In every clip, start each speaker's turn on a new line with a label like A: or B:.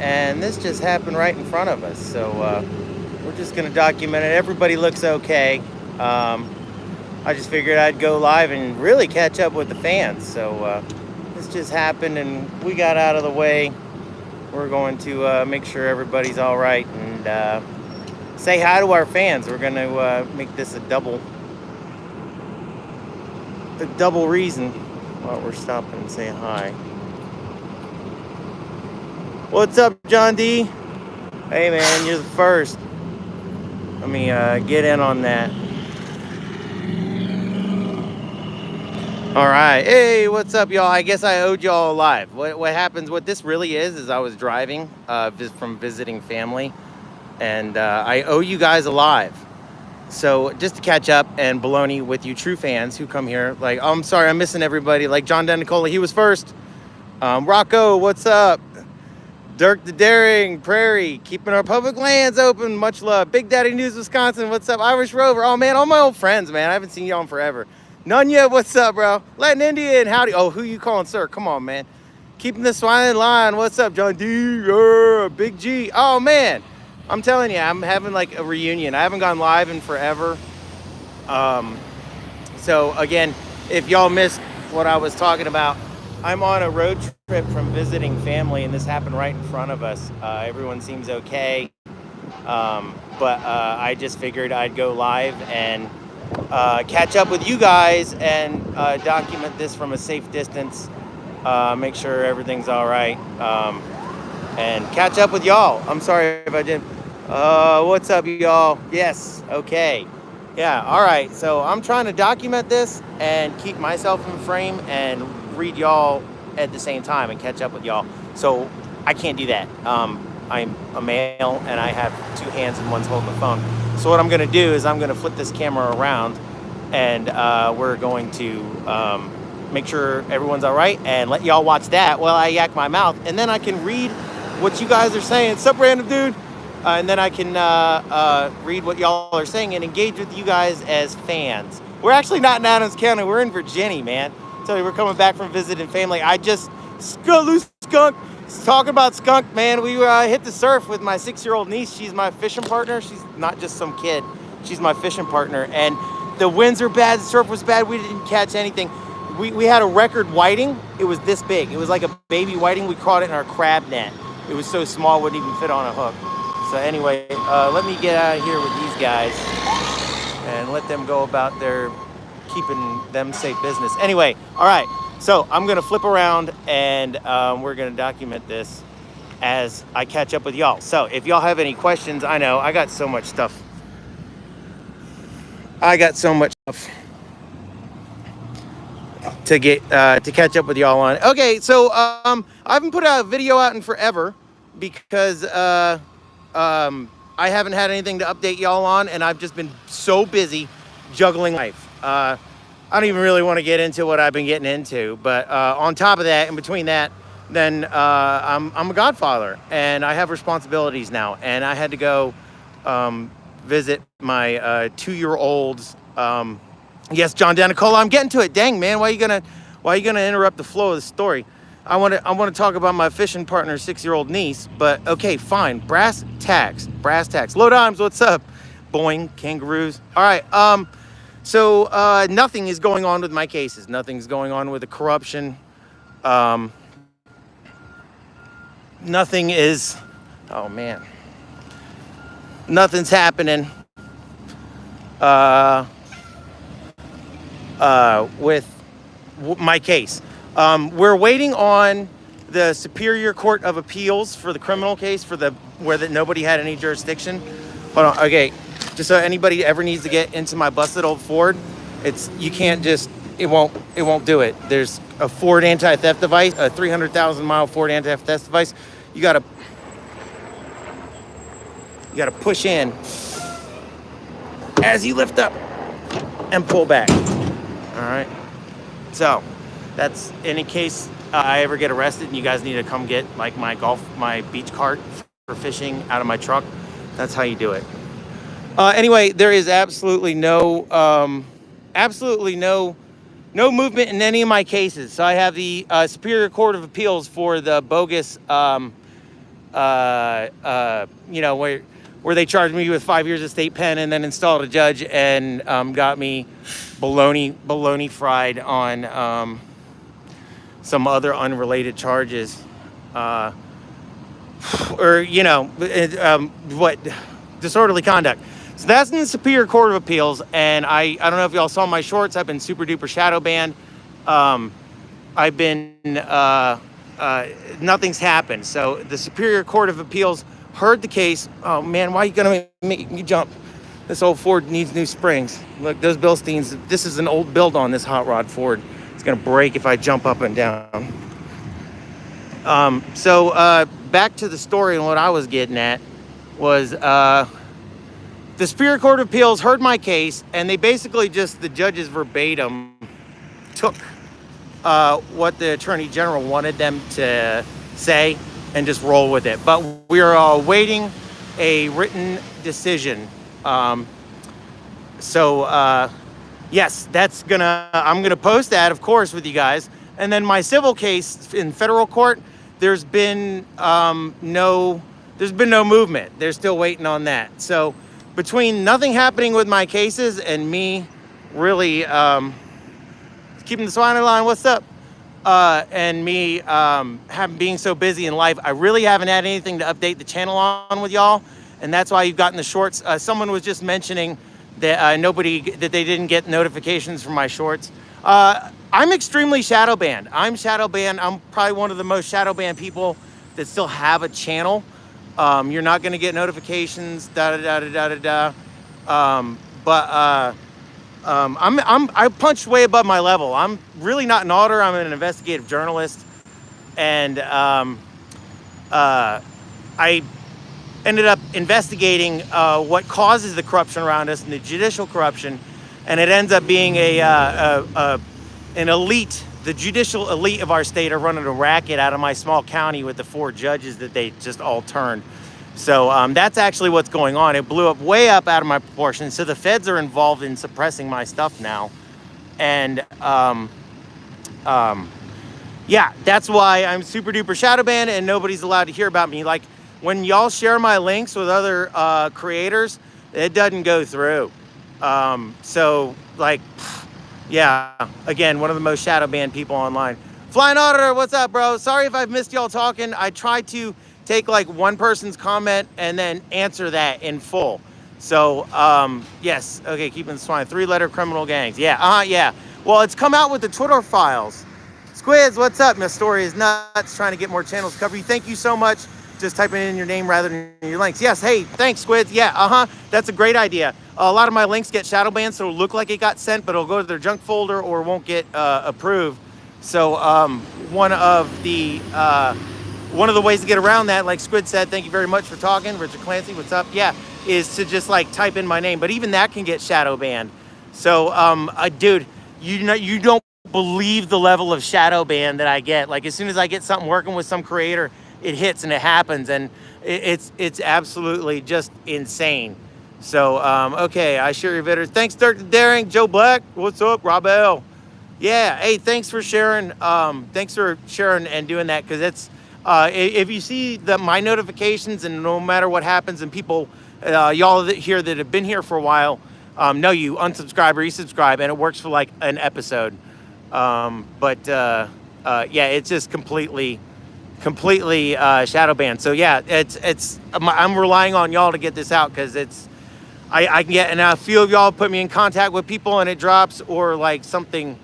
A: and this just happened right in front of us. So we're just gonna document it. Everybody looks okay. I just figured I'd go live and really catch up with the fans. So this just happened, and we got out of the way. We're going to make sure everybody's all right and say hi to our fans. We're going to make this a double reason while we're stopping and saying hi. What's up, John D? Hey, man, you're the first. Let me get in on that. All right. Hey, what's up, y'all? I guess I owed y'all a live. What happens, what this really is I was driving from visiting family, and I owe you guys a live. So just to catch up and baloney with you true fans who come here, like, oh, I'm sorry, I'm missing everybody. Like John Denicola, he was first. Rocco, what's up? Dirk the Daring, Prairie, keeping our public lands open. Much love. Big Daddy News, Wisconsin, what's up? Irish Rover, oh man, all my old friends, man. I haven't seen y'all in forever. Nunya, what's up, bro? Latin Indian, howdy. Oh, who you calling sir? Come on, man. Keeping the swine in line. What's up, John D? Big G. Oh, man. I'm telling you, I'm having like a reunion. I haven't gone live in forever. So, again, if y'all missed what I was talking about, I'm on a road trip from visiting family, and this happened right in front of us. Everyone seems okay. But I just figured I'd go live and catch up with you guys and document this from a safe distance, make sure everything's all right, and catch up with y'all. I'm sorry if I didn't. What's up, y'all? Yes, okay. Yeah, all right. So I'm trying to document this and keep myself in frame and read y'all at the same time and catch up with y'all. So I can't do that. I'm a male and I have two hands and one's holding the phone. So what I'm going to do is I'm going to flip this camera around, and we're going to make sure everyone's all right and let y'all watch that while I yak my mouth. And then I can read what you guys are saying. Sup, random dude? And then I can read what y'all are saying and engage with you guys as fans. We're actually not in Adams County. We're in Virginia, man. So we're coming back from visiting family. I just loose skunk. Talking about skunk, man, we hit the surf with my 6-year-old niece. She's my fishing partner. She's not just some kid. She's my fishing partner. And the winds are bad. The surf was bad. We didn't catch anything. We had a record whiting. It was this big. It was like a baby whiting. We caught it in our crab net. It was so small, it wouldn't even fit on a hook. So anyway, let me get out of here with these guys and let them go about their keeping them safe business. Anyway, all right. So I'm going to flip around and we're going to document this as I catch up with y'all. So if y'all have any questions, I know I got so much stuff. To get to catch up with y'all on. Okay, so I haven't put a video out in forever because I haven't had anything to update y'all on, and I've just been so busy juggling life. I don't even really want to get into what I've been getting into, but on top of that, in between that, then I'm a godfather, and I have responsibilities now, and I had to go visit my 2-year-old's. Yes, John Denicola, I'm getting to it. Dang, man, why are you gonna interrupt the flow of the story? I want to talk about my fishing partner's 6-year-old niece, but okay, fine. Brass tacks. Low dimes, what's up? Boing, kangaroos. All right. So nothing is going on with my cases. Nothing's going on with the corruption. Nothing is. Oh man. Nothing's happening. With my case. We're waiting on the Superior Court of Appeals for the criminal case where nobody had any jurisdiction. Hold on. Okay. Just so anybody ever needs to get into my busted old Ford, you can't just, it won't do it. There's a Ford anti-theft device, a 300,000 mile Ford anti-theft device. You gotta push in as you lift up and pull back. All right. So that's in case I ever get arrested and you guys need to come get like my beach cart for fishing out of my truck. That's how you do it. Anyway, there is absolutely no movement in any of my cases. So I have the Superior Court of Appeals for the bogus where they charged me with 5 years of state pen and then installed a judge and got me baloney fried on some other unrelated charges, what disorderly conduct. So that's in the Superior Court of Appeals, and I don't know if y'all saw my shorts. I've been super duper shadow banned. I've been nothing's happened. So the Superior Court of Appeals heard the case. Oh man, why are you gonna make me jump? This old Ford needs new springs. Look, those Bilsteins. This is an old build on this hot rod Ford. It's gonna break if I jump up and down. So back to the story, and what I was getting at was the Superior Court of Appeals heard my case, and they basically the judges verbatim took what the Attorney General wanted them to say and just roll with it. But we are awaiting a written decision. Yes, I'm gonna post that, of course, with you guys. And then my civil case in federal court, there's been no movement. They're still waiting on that. So between nothing happening with my cases and me really keeping the swine line, what's up? And me being so busy in life, I really haven't had anything to update the channel on with y'all. And that's why you've gotten the shorts. Someone was just mentioning that they didn't get notifications from my shorts. I'm extremely shadow banned. I'm shadow banned. I'm probably one of the most shadow banned people that still have a channel. You're not going to get notifications. I punched way above my level. I'm really not an auditor. I'm an investigative journalist, and I ended up investigating what causes the corruption around us and the judicial corruption, and it ends up being an elite. The judicial elite of our state are running a racket out of my small county with the 4 judges that they just all turned. So that's actually what's going on. It blew up way up out of my proportions. So the feds are involved in suppressing my stuff now. And yeah, that's why I'm super duper shadow banned and nobody's allowed to hear about me. Like when y'all share my links with other creators, it doesn't go through. So like, yeah, again, one of the most shadow banned people online. Flying Auditor, what's up, bro? Sorry if I've missed y'all talking. I tried to take like one person's comment and then answer that in full. So, yes, okay, keeping the swine. 3-letter criminal gangs. Yeah, yeah. Well, it's come out with the Twitter files. Squids, what's up? My story is nuts. Trying to get more channels covered. Thank you so much. Just typing in your name rather than your links. Yes, hey, thanks, Squids. Yeah, that's a great idea. A lot of my links get shadow banned, so it'll look like it got sent, but it'll go to their junk folder or won't get approved. So one of the ways to get around that, like Squid said, thank you very much for talking. Richard Clancy, what's up? Yeah, is to just like type in my name, but even that can get shadow banned. So, dude, you don't believe the level of shadow ban that I get. Like as soon as I get something working with some creator, it hits and it happens, and it's absolutely just insane. So, okay, I share your videos. Thanks, Dirk the Daring, Joe Black. What's up, Rob L? Yeah, hey, thanks for sharing. Thanks for sharing and doing that, because it's if you see my notifications, and no matter what happens, and people, y'all here that have been here for a while, know you unsubscribe or resubscribe, and it works for like an episode. Yeah, it's just completely shadow banned. So yeah, I'm relying on y'all to get this out, because I can get, and a few of y'all put me in contact with people and it drops, or like something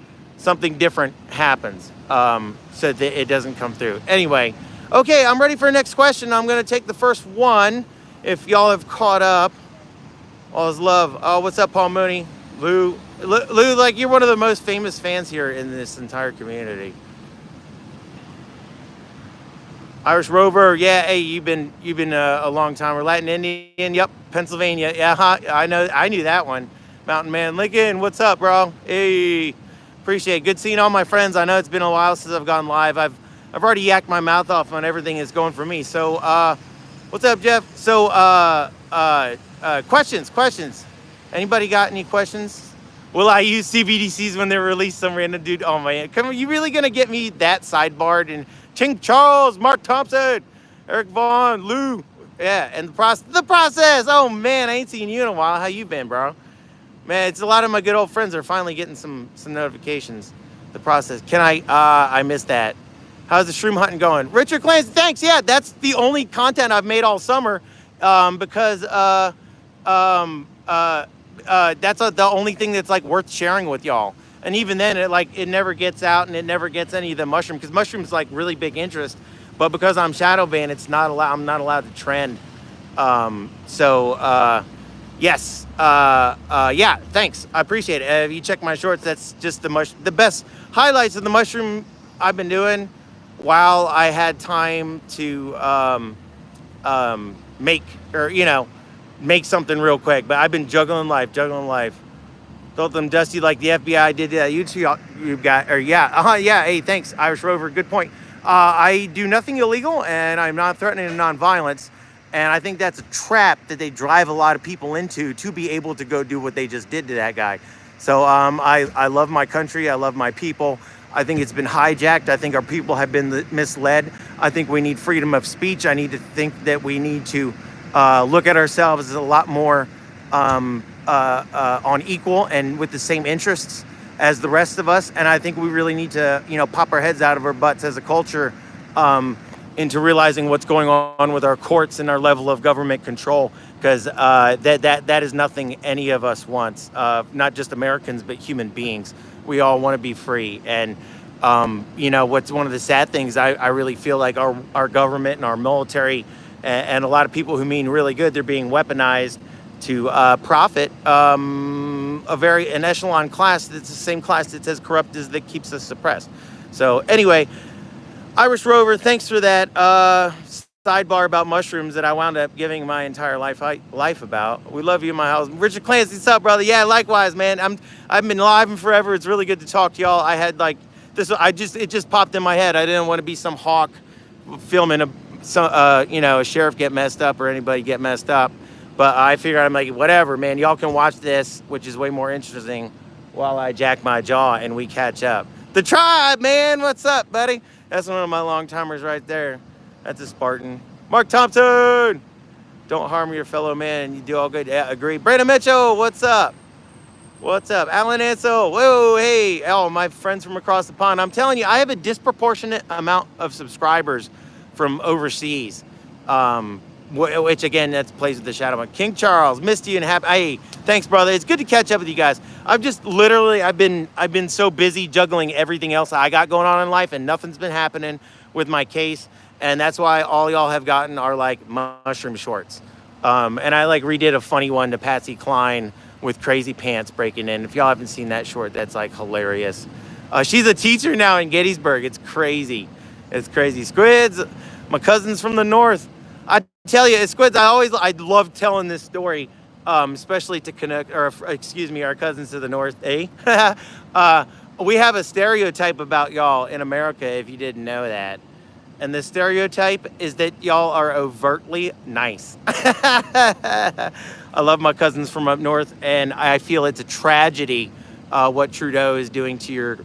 A: different happens, so that it doesn't come through. Anyway, okay, I'm ready for the next question. I'm gonna take the first one. If y'all have caught up, all is love. Oh, what's up, Paul Mooney? Lou, like you're one of the most famous fans here in this entire community. Irish Rover, yeah. Hey, you've been a long timer. Latin Indian, yep. Pennsylvania, yeah. I knew that one. Mountain Man Lincoln, what's up, bro? Hey, appreciate it. Good seeing all my friends. I know it's been a while since I've gone live. I've already yacked my mouth off on everything that's going for me. So, what's up, Jeff? So, questions. Anybody got any questions? Will I use CBDCs when they release some random dude? Oh man, come on, you really gonna get me that sidebarred? And King Charles, Mark Thompson, Eric Vaughn, Lou. Yeah, and the process. Oh man, I ain't seen you in a while. How you been, bro? Man, it's a lot of my good old friends are finally getting some notifications. The process. Can I missed that. How's the shroom hunting going? Richard Clancy, thanks. Yeah, that's the only content I've made all summer. Because um, uh, that's the only thing that's like worth sharing with y'all. And even then, it never gets out and it never gets any of the mushroom because mushrooms like really big interest. But because I'm shadow banned, it's not allowed. I'm not allowed to trend. Yes. Yeah. Thanks. I appreciate it. If you check my shorts, that's just the best highlights of the mushroom I've been doing while I had time to make or make something real quick. But I've been juggling life. Told them Dusty like the FBI did that YouTube guy. Or yeah. Hey, thanks, Irish Rover. Good point. I do nothing illegal, and I'm not threatening nonviolence. And I think that's a trap that they drive a lot of people into to be able to go do what they just did to that guy. So I love my country. I love my people. I think it's been hijacked. I think our people have been misled. I think we need freedom of speech. I need to think that we need to look at ourselves as a lot more on equal and with the same interests as the rest of us. And I think we really need to, pop our heads out of our butts as a culture into realizing what's going on with our courts and our level of government control, because that is nothing any of us wants. Not just Americans, but human beings. We all want to be free. And what's one of the sad things, I really feel like our government and our military and a lot of people who mean really good, they're being weaponized to profit an echelon class that's the same class that's as corrupt as that keeps us suppressed. So anyway, Irish Rover, thanks for that sidebar about mushrooms that I wound up giving my entire life about. We love you in my house. Richard Clancy, what's up, brother? Yeah, likewise, man. I've been live and forever. It's really good to talk to y'all. I had like this. It just popped in my head. I didn't want to be some hawk filming a sheriff get messed up or anybody get messed up. But I figured I'm like, whatever, man. Y'all can watch this, which is way more interesting, while I jack my jaw and we catch up. The tribe, man. What's up, buddy? That's one of my long timers right there. That's a Spartan. Mark Thompson. Don't harm your fellow man. You do all good. Yeah, agree. Brandon Mitchell. What's up? What's up? Alan Ansel. Whoa, hey. Oh, my friends from across the pond. I'm telling you, I have a disproportionate amount of subscribers from overseas. Which again, that plays with the shadow. King Charles, Misty, and Happy. Hey, thanks, brother. It's good to catch up with you guys. I've been so busy juggling everything else I got going on in life, and nothing's been happening with my case, and that's why all y'all have gotten are like mushroom shorts. And I like redid a funny one to Patsy Cline with crazy pants breaking in. If y'all haven't seen that short, that's like hilarious. She's a teacher now in Gettysburg. It's crazy. It's crazy. Squids, my cousins from the north. I tell you, Squids, I love telling this story, especially to connect, our cousins to the north, eh? We have a stereotype about y'all in America, if you didn't know that. And the stereotype is that y'all are overtly nice. I love my cousins from up north, and I feel it's a tragedy what Trudeau is doing to your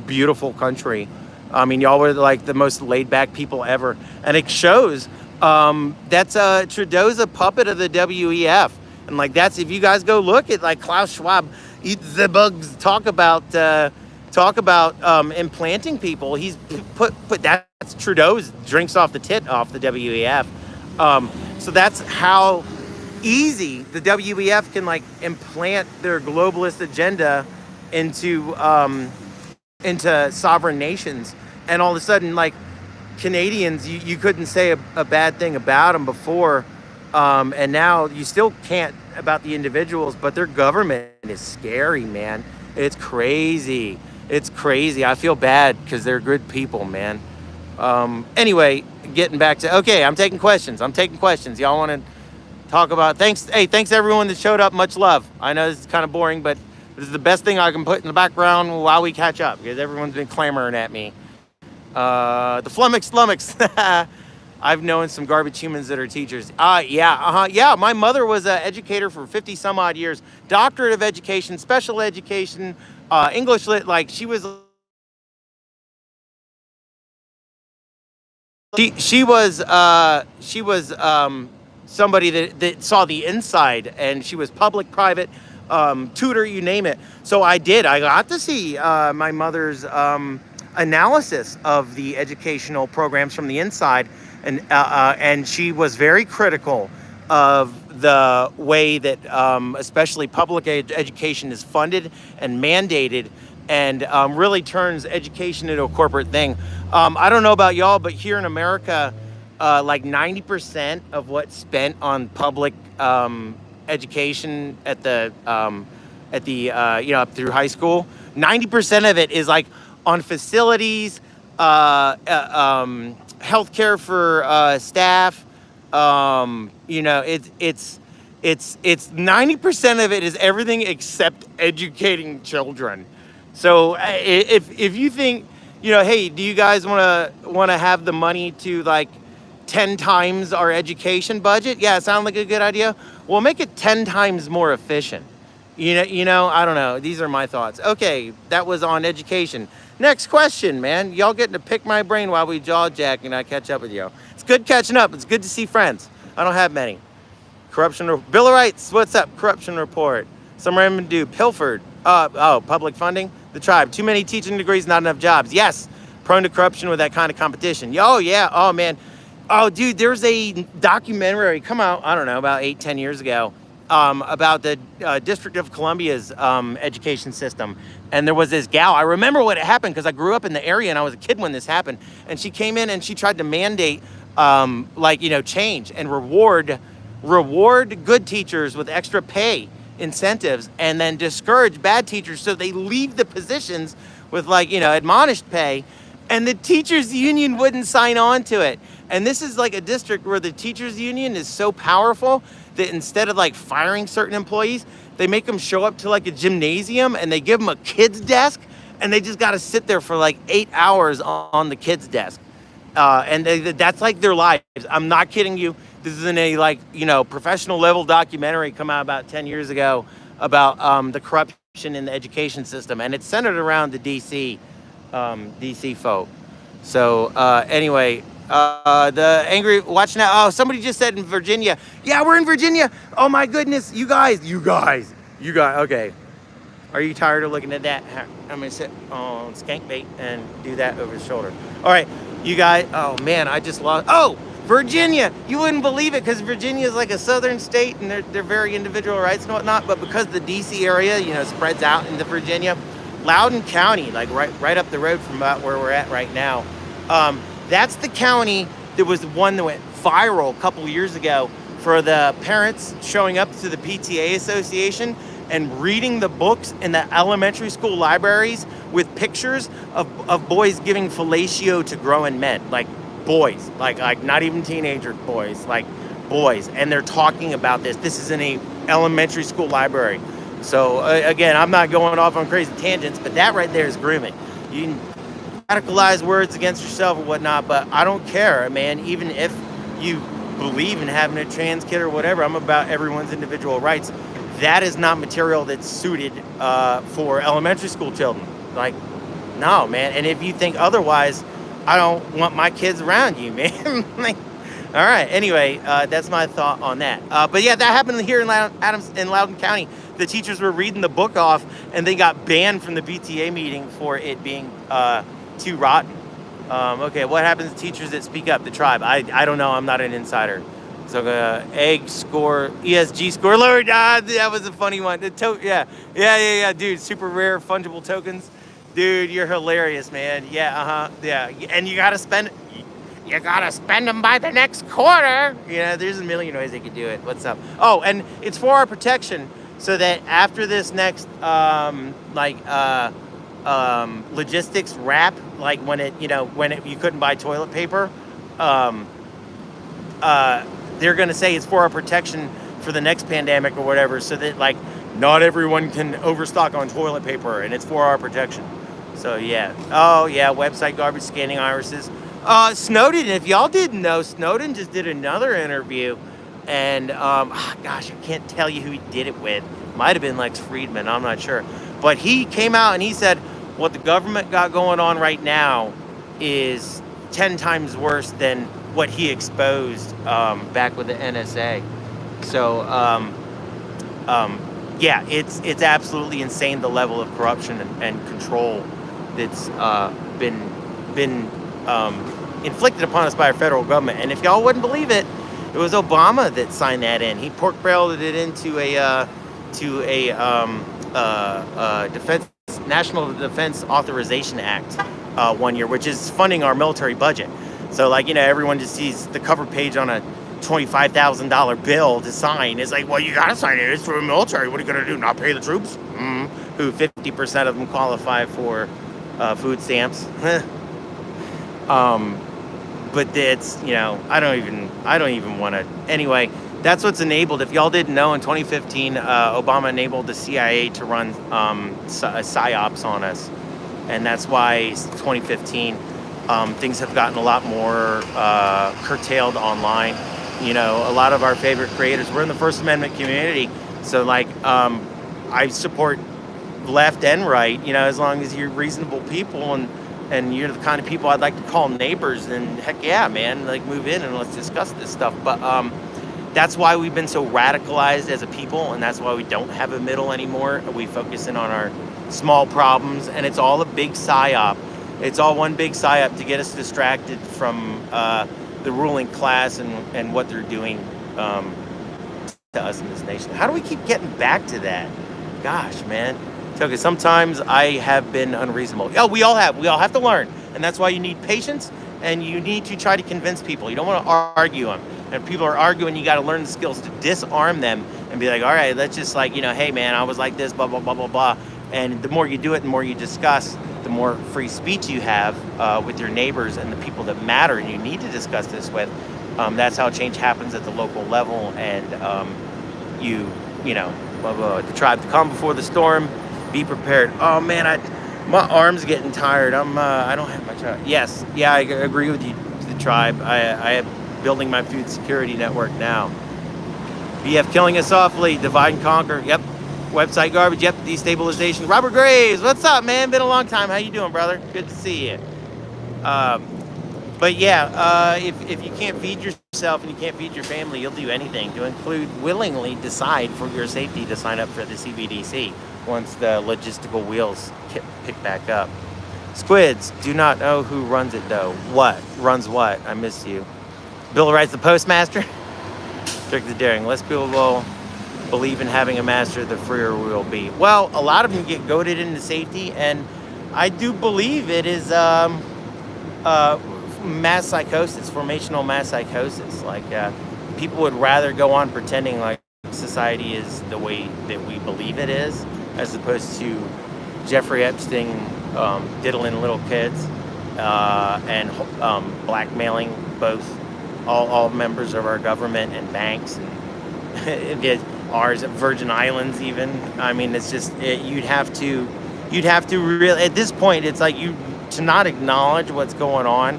A: beautiful country. I mean, y'all were like the most laid back people ever. And it shows Trudeau's a puppet of the WEF. And like, that's, if you guys go look at like Klaus Schwab, eat the bugs, talk about implanting people. He's put that's Trudeau's drinks off the WEF. So that's how easy the WEF can like implant their globalist agenda into sovereign nations. And all of a sudden, like, Canadians, you couldn't say a bad thing about them before, and now you still can't about the individuals, but their government is scary, man. It's crazy. I feel bad because they're good people, man. Anyway, getting back to, okay, I'm taking questions. Y'all want to talk about, thanks everyone that showed up. Much love. I know this is kind of boring, but this is the best thing I can put in the background while we catch up, because everyone's been clamoring at me. The flummox. I've known some garbage humans that are teachers. Yeah. My mother was an educator for 50 some odd years. Doctorate of education, special education, English lit. Like, she was She was somebody that saw the inside, and she was public, private, tutor, you name it. So I got to see my mother's analysis of the educational programs from the inside, and she was very critical of the way that especially public education is funded and mandated, and really turns education into a corporate thing. I don't know about y'all, but here in America, like 90% of what's spent on public education at the up through high school, 90% of it is like on facilities, healthcare for staff. It's 90% of it is everything except educating children. So if you think, hey, do you guys want to have the money to like 10 times our education budget? Yeah, sound like a good idea. Well, make it 10 times more efficient. I don't know. These are my thoughts. Okay, that was on education. Next question, man. Y'all getting to pick my brain while we jaw jack and I catch up with you. It's good catching up. It's good to see friends. I don't have many. Bill of Rights, what's up? Corruption report. Some random dude pilfered. Public funding. The tribe. Too many teaching degrees, not enough jobs. Yes, prone to corruption with that kind of competition. Oh, yeah. Oh, man. Oh, dude, there's a documentary come out, I don't know, about 8-10 years ago, about the District of Columbia's education system. And there was this gal. I remember what happened because I grew up in the area and I was a kid when this happened. And she came in and she tried to mandate, change and reward good teachers with extra pay incentives, and then discourage bad teachers so they leave the positions with admonished pay. And the teachers union wouldn't sign on to it. And this is like a district where the teachers union is so powerful that instead of like firing certain employees, they make them show up to like a gymnasium and they give them a kid's desk, and they just got to sit there for like 8 hours on the kid's desk. That's like their lives. I'm not kidding you. This is in a professional level documentary come out about 10 years ago about the corruption in the education system. And it's centered around the DC folk. So anyway, the angry watch now. Oh, somebody just said in Virginia. Yeah, we're in Virginia. Oh my goodness, you guys. Okay. Are you tired of looking at that? I'm gonna sit on Skankbait and do that over his shoulder. All right, you guys. Oh man, I just lost. Oh, Virginia. You wouldn't believe it because Virginia is like a southern state and they're very individual rights and whatnot. But because the DC area, spreads out into Virginia, Loudoun County, like right up the road from about where we're at right now. That's the county that was the one that went viral a couple years ago for the parents showing up to the PTA Association and reading the books in the elementary school libraries with pictures of boys giving fellatio to grown men, like boys, like not even teenager boys, like boys. And they're talking about this. This is in a elementary school library. So again, I'm not going off on crazy tangents, but that right there is grooming. You can radicalize words against yourself or whatnot, but I don't care, man. Even if you believe in having a trans kid or whatever, I'm about everyone's individual rights. That is not material that's suited for elementary school children. Like, no, man. And if you think otherwise, I don't want my kids around you, man. Like, all right. Anyway, that's my thought on that. But yeah, that happened here in Loudoun County. The teachers were reading the book off, and they got banned from the PTA meeting for it being too rotten. Okay, what happens to teachers that speak up? The tribe. I don't know. I'm not an insider. So egg score, ESG score lowered. That was a funny one. Yeah, dude. Super rare fungible tokens. Dude, you're hilarious, man. Yeah, yeah. And you gotta spend them by the next quarter. There's a million ways they could do it. What's up? Oh, and it's for our protection, so that after this next logistics wrap, like when you couldn't buy toilet paper, they're gonna say it's for our protection for the next pandemic or whatever, so that like not everyone can overstock on toilet paper, and it's for our protection. So yeah. Oh yeah, website garbage scanning irises. Snowden, if y'all didn't know, Snowden just did another interview, and gosh, I can't tell you who he did it with. Might have been Lex Friedman, I'm not sure. But he came out and he said what the government got going on right now is 10 times worse than what he exposed back with the NSA. So yeah, it's absolutely insane, the level of corruption and control that's been inflicted upon us by our federal government. And if y'all wouldn't believe it, it was Obama that signed that in. He pork barreled it into a defense National Defense Authorization Act 1 year, which is funding our military budget. So, like, you know, everyone just sees the cover page on a $25,000 bill to sign. It's like, well, you gotta sign it. It's for the military. What are you gonna do? Not pay the troops? Who 50% of them qualify for food stamps. But it's, you know, I don't even want to. Anyway, that's what's enabled. If y'all didn't know, in 2015, Obama enabled the CIA to run psyops on us, and that's why 2015 things have gotten a lot more curtailed online. You know, a lot of our favorite creators, we're in the First Amendment community, so like I support left and right. You know, as long as you're reasonable people and you're the kind of people I'd like to call neighbors, and heck yeah, man, like move in and let's discuss this stuff. But that's why we've been so radicalized as a people, and that's why we don't have a middle anymore. We focus in on our small problems, and it's all a big psyop. It's all one big psyop to get us distracted from the ruling class and what they're doing to us in this nation. How do we keep getting back to that? Gosh, man. Okay, sometimes I have been unreasonable. Oh, we all have to learn. And that's why you need patience, and you need to try to convince people. You don't want to argue them. And if people are arguing, you got to learn the skills to disarm them and be like, all right, let's just, like, you know, hey, man, I was like this, blah, blah, blah, blah, blah. And the more you do it, the more you discuss, the more free speech you have with your neighbors and the people that matter and you need to discuss this with. That's how change happens at the local level. And you know, the tribe to come before the storm. Be prepared. Oh man, my arm's getting tired. I don't have my tribe. Yes, yeah, I agree with you. The tribe. I am building my food security network now. BF killing us softly. Divide and conquer. Yep. Website garbage. Yep. Destabilization. Robert Graves, what's up, man? Been a long time. How you doing, brother? Good to see you. But yeah, if you can't feed yourself and you can't feed your family, you'll do anything, to include willingly decide for your safety to sign up for the CBDC once the logistical wheels pick back up. Squids, do not know who runs it though. What? Runs what? I missed you. Bill writes the postmaster? Trick the daring. Less people will believe in having a master, the freer we will be. Well, a lot of them get goaded into safety, and I do believe it is mass psychosis, formational mass psychosis. Like people would rather go on pretending like society is the way that we believe it is, as opposed to Jeffrey Epstein diddling little kids and blackmailing both all members of our government and banks and ours, Virgin Islands even. I mean, it's just you'd have to really, at this point, it's like to not acknowledge what's going on.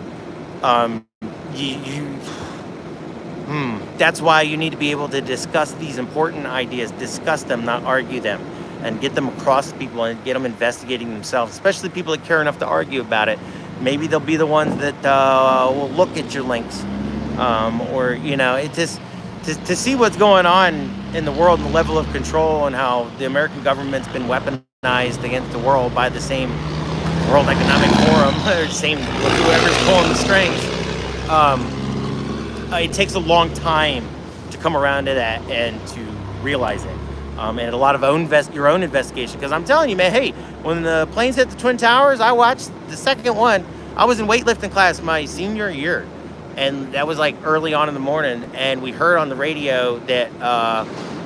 A: That's why you need to be able to discuss these important ideas, discuss them, not argue them, and get them across to people and get them investigating themselves, especially people that care enough to argue about it. Maybe they'll be the ones that will look at your links, or, you know, it just to see what's going on in the world and the level of control and how the American government's been weaponized against the world by the same World Economic Forum, or same whoever's pulling the strings. It takes a long time to come around to that and to realize it. And a lot of your own investigation. Because I'm telling you, man, hey, when the planes hit the Twin Towers, I watched the second one. I was in weightlifting class my senior year. And that was like early on in the morning. And we heard on the radio that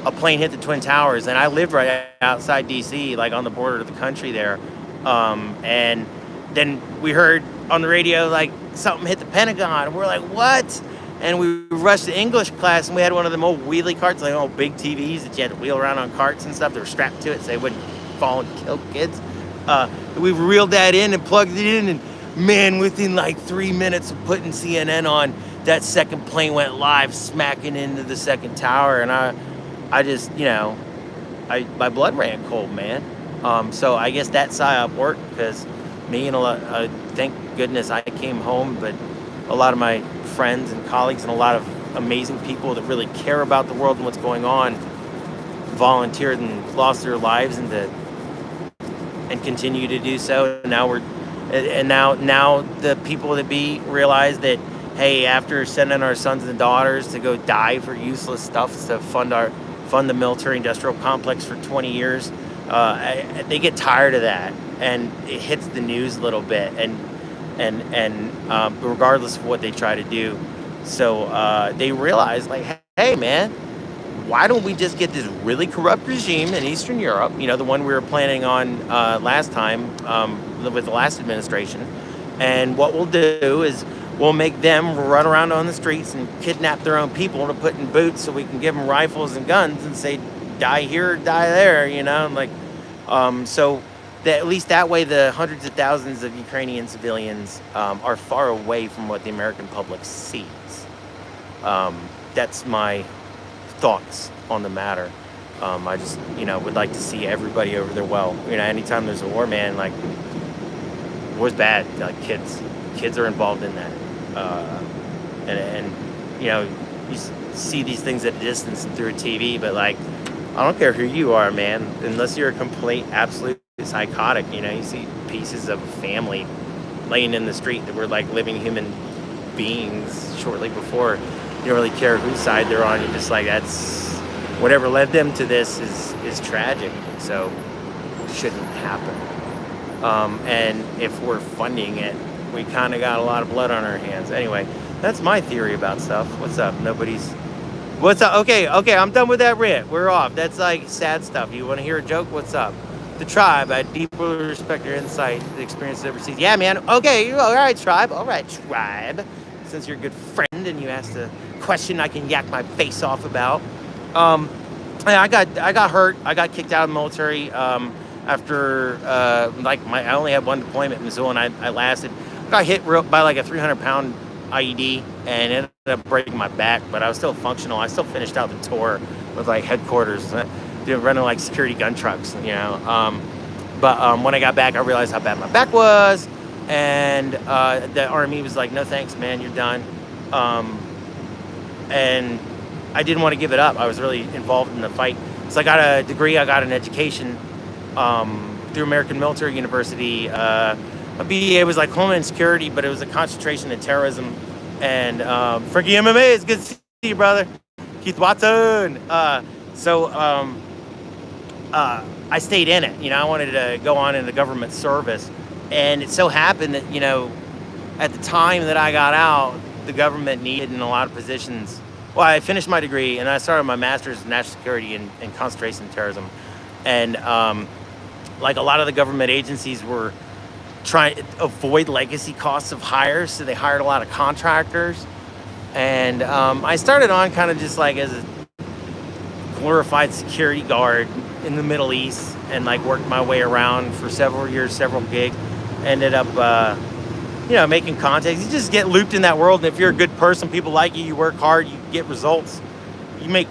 A: a plane hit the Twin Towers. And I lived right outside D.C., like on the border of the country there. And then we heard on the radio, like, something hit the Pentagon. And we're like, what? And we rushed to English class, and we had one of them old wheelie carts, like old big TVs that you had to wheel around on carts and stuff. They were strapped to it so they wouldn't fall and kill kids. We reeled that in and plugged it in, and man, within like 3 minutes of putting CNN on, that second plane went live, smacking into the second tower. And I just, you know, my blood ran cold, man. So I guess that psyop worked, because me and thank goodness I came home, but a lot of my friends and colleagues and a lot of amazing people that really care about the world and what's going on volunteered and lost their lives and continue to do so. Now the people that be realize that, hey, after sending our sons and daughters to go die for useless stuff to fund the military industrial complex for 20 years, they get tired of that, and it hits the news a little bit, and regardless of what they try to do, so they realize, like, hey man, why don't we just get this really corrupt regime in Eastern Europe, the one we were planning on last time with the last administration, and what we'll do is we'll make them run around on the streets and kidnap their own people to put in boots so we can give them rifles and guns and say, die here, die there, so that at least that way the hundreds of thousands of Ukrainian civilians are far away from what the American public sees. That's my thoughts on the matter. I just, would like to see everybody over there well. Anytime there's a war, man, like, war's bad. Like, kids are involved in that. And you see these things at a distance and through a TV, but, like, I don't care who you are, man, unless you're a complete, absolute psychotic, you see pieces of a family laying in the street that were like living human beings shortly before. You don't really care whose side they're on. You're just like, that's whatever led them to this is tragic, so it shouldn't happen. And if we're funding it, we kind of got a lot of blood on our hands. Anyway, that's my theory about stuff. What's up? What's up? Okay, I'm done with that rant. We're off. That's like sad stuff. You want to hear a joke? What's up? The Tribe. I deeply respect your insight, the experiences overseas. Yeah, man. Okay, all right, Tribe. All right, Tribe. Since you're a good friend and you asked a question I can yak my face off about. I got hurt. I got kicked out of the military after I only had one deployment in Missoula, and I got hit by like a 300-pound IED and ended up breaking my back, but I was still functional. I still finished out the tour with like headquarters, running like security gun trucks, But when I got back, I realized how bad my back was, and the Army was like, no thanks, man, you're done. And I didn't want to give it up. I was really involved in the fight. So I got a degree, I got an education through American Military University. A BA was like Homeland Security, but it was a concentration in terrorism. And Frankie MMA, it's good to see you, brother. Keith Watson. I stayed in it. I wanted to go on into government service. And it so happened that, at the time that I got out, the government needed in a lot of positions. Well, I finished my degree and I started my master's in national security and concentration in terrorism. And like a lot of the government agencies were trying to avoid legacy costs of hires, so they hired a lot of contractors. And I started on kind of just like as a glorified security guard in the Middle East, and like worked my way around for several years, several gigs. Ended up, making contacts. You just get looped in that world, and if you're a good person, people like you, you work hard, you get results, you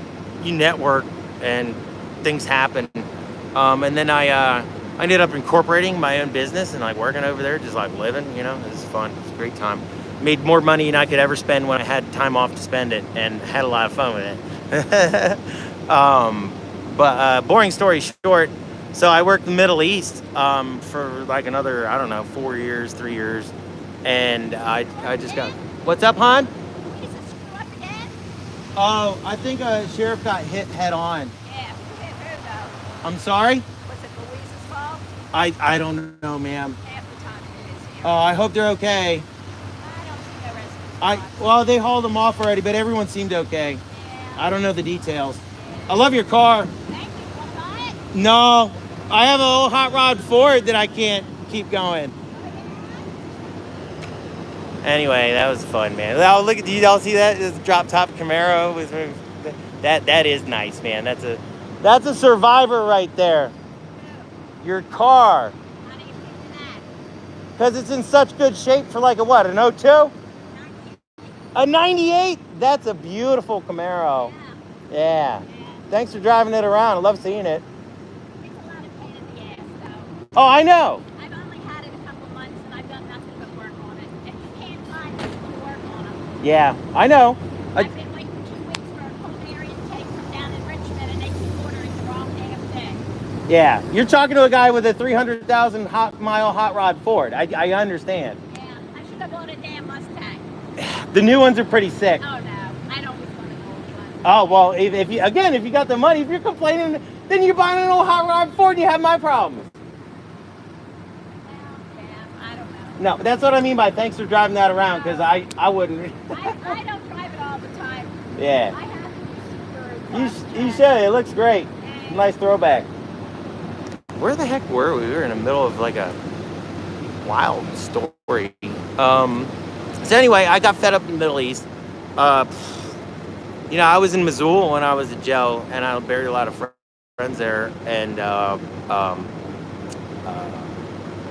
A: network, and things happen. And then I ended up incorporating my own business and like working over there, just like living, it was fun. It was a great time. Made more money than I could ever spend when I had time off to spend it, and had a lot of fun with it. But boring story short, so I worked in the Middle East for like another, 3 years. And I just got, what's up, hon?
B: Is it screw up again?
A: Oh, I think a sheriff got hit head on.
B: Yeah, who hit her though?
A: I'm sorry?
B: Was it Louise's fault?
A: I don't know, ma'am.
B: Half the time it is here.
A: Oh, I hope they're okay.
B: I don't see no residents.
A: Well, they hauled them off already, but everyone seemed okay.
B: Yeah.
A: I don't know the details. I love your car.
B: Thank you. Want to buy it?
A: No, I have a little hot rod Ford that I can't keep going. Anyway, that was fun, man. Oh, look at, do y'all see that? This drop top Camaro with that is nice, man. That's a survivor right there. Your car.
B: How do you think of that?
A: Because it's in such good shape for like a what, an 02? A 98? That's a beautiful Camaro. Yeah. Thanks for driving it around. I love seeing it.
B: It's a lot of pain in the ass, though.
A: Oh, I know.
B: I've only had it a couple months, and I've done nothing but work on it. And you can't find people to work on
A: Yeah, I know.
B: I've been waiting 2 weeks for a container intake from down in Richmond, and they keep ordering the wrong damn thing.
A: Yeah, you're talking to a guy with a 300,000 mile hot rod Ford. I understand.
B: Yeah, I should have bought a damn Mustang.
A: The new ones are pretty sick.
B: Oh no, I don't want an old one.
A: Oh, well, if you, again, if you got the money, if you're complaining, then you're buying an old hot rod Ford and you have my problems.
B: Well, yeah, I don't know.
A: No, that's what I mean by thanks for driving that around, because I wouldn't.
B: I don't drive it all the time.
A: Yeah.
B: I have to
A: You should. It looks great. Nice throwback. Where the heck were we? We were in the middle of like a wild story. So anyway, I got fed up in the Middle East. You know, I was in Mosul when I was at jail, and I buried a lot of friends there. And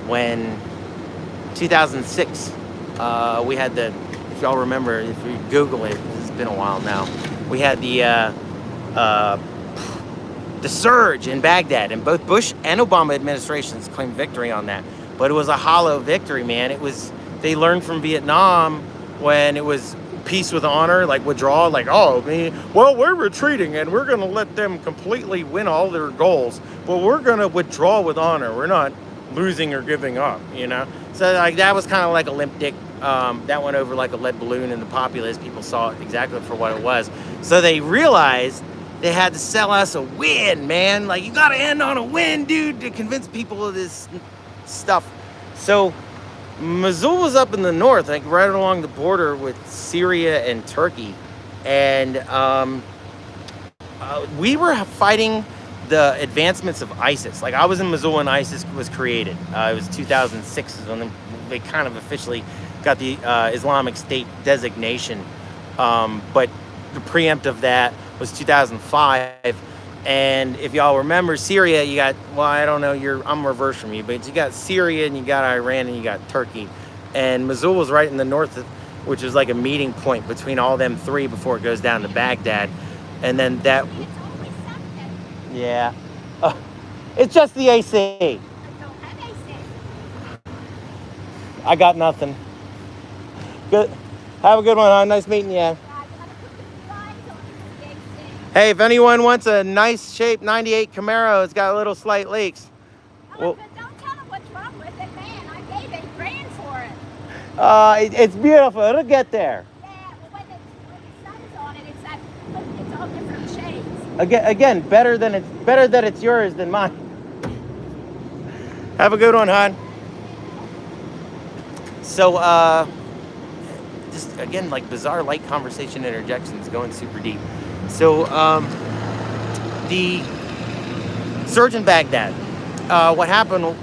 A: when 2006, we had the, if y'all remember, if you Google it, it's been a while now. We had the surge in Baghdad, and both Bush and Obama administrations claimed victory on that. But it was a hollow victory, man. They learned from Vietnam when it was peace with honor, like withdrawal, like, oh, well, we're retreating and we're going to let them completely win all their goals, but we're going to withdraw with honor. We're not losing or giving up, you know? So like that was kind of like a limp dick. That went over like a lead balloon in the populace. People saw it exactly for what it was. So they realized they had to sell us a win, man. Like, you got to end on a win, dude, to convince people of this stuff. So Mosul was up in the north, like right along the border with Syria and Turkey. And we were fighting the advancements of ISIS. Like, I was in Mosul when ISIS was created. It was 2006 when they kind of officially got the Islamic State designation. But the preempt of that was 2005. And if y'all remember Syria, you got, well, I don't know, I'm reverse from you, but you got Syria and you got Iran and you got Turkey. And Mosul was right in the north, which is like a meeting point between all them three before it goes down to Baghdad. And then that,
B: It's always something.
A: yeah, it's just the AC.
B: I don't have AC.
A: I got nothing. Good. Have a good one, huh? Nice meeting you.
B: I gotta put the blinds on the AC.
A: Hey, if anyone wants a nice shape 98 Camaro, it's got little slight leaks.
B: Oh,
A: Well,
B: but don't tell them what's wrong with it, man. I gave $8,000 for it.
A: it's beautiful. It'll get there.
B: Yeah, well, when the sun is on it, it's all different shades.
A: Again, better that it's yours than mine. Have a good one, hon. So, just again, like bizarre light conversation interjections going super deep. So, the surge in Baghdad. What happened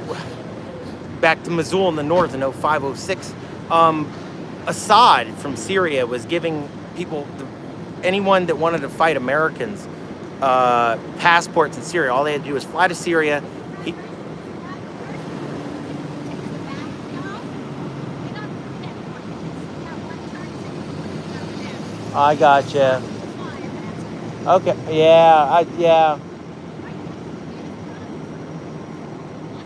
A: back to Mosul in the north in 05, 06? Assad from Syria was giving people, anyone that wanted to fight Americans, passports in Syria. All they had to do was fly to Syria. I gotcha. Okay. Yeah.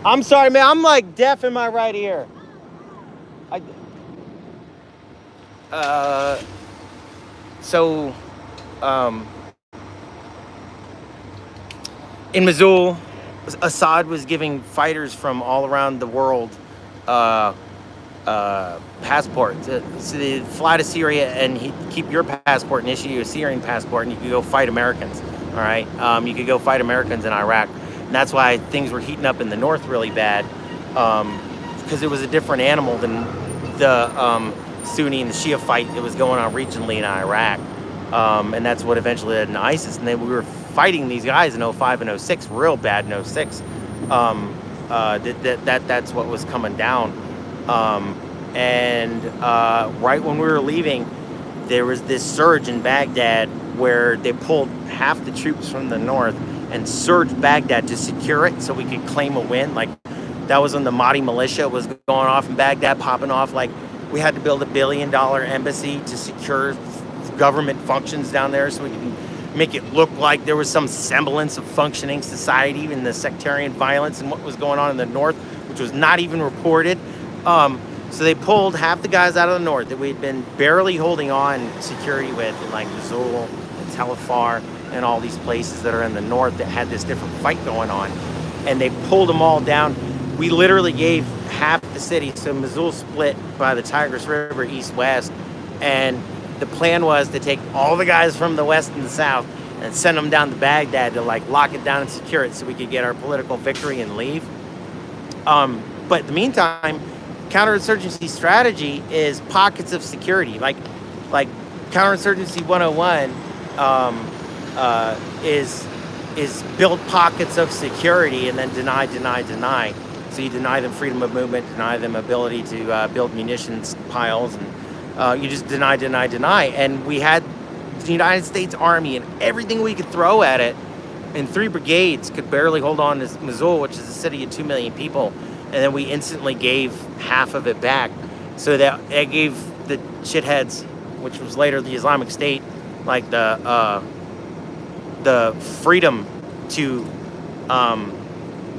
A: I'm sorry, man. I'm like deaf in my right ear. So, in Mosul, Assad was giving fighters from all around the world passports. So they'd fly to Syria and he'd keep your passport and issue you a Syrian passport, and you could go fight Americans. All right, you could go fight Americans in Iraq, and that's why things were heating up in the north really bad, because it was a different animal than the Sunni and the Shia fight that was going on regionally in Iraq, and that's what eventually led to ISIS. And then we were fighting these guys in 05 and 06, real bad in 06. That's what was coming down. And right when we were leaving, there was this surge in Baghdad where they pulled half the troops from the north and surged Baghdad to secure it so we could claim a win. Like, that was when the Mahdi militia was going off in Baghdad, popping off. Like, we had to build $1 billion embassy to secure government functions down there so we could make it look like there was some semblance of functioning society in the sectarian violence and what was going on in the north, which was not even reported. So they pulled half the guys out of the north that we'd been barely holding on security with, in like Mosul and Telfar and all these places that are in the north that had this different fight going on. And they pulled them all down. We literally gave half the city. So Mosul split by the Tigris River east-west. And the plan was to take all the guys from the west and the south and send them down to Baghdad to like lock it down and secure it so we could get our political victory and leave. But in the meantime, counterinsurgency strategy is pockets of security. Like counterinsurgency 101 is build pockets of security and then deny. So you deny them freedom of movement, deny them ability to build munitions piles, and you just deny. And we had the United States Army and everything we could throw at it, and 3 brigades could barely hold on to Mosul, which is a city of 2 million people. And then we instantly gave half of it back. So that it gave the shitheads, which was later the Islamic State, like the freedom to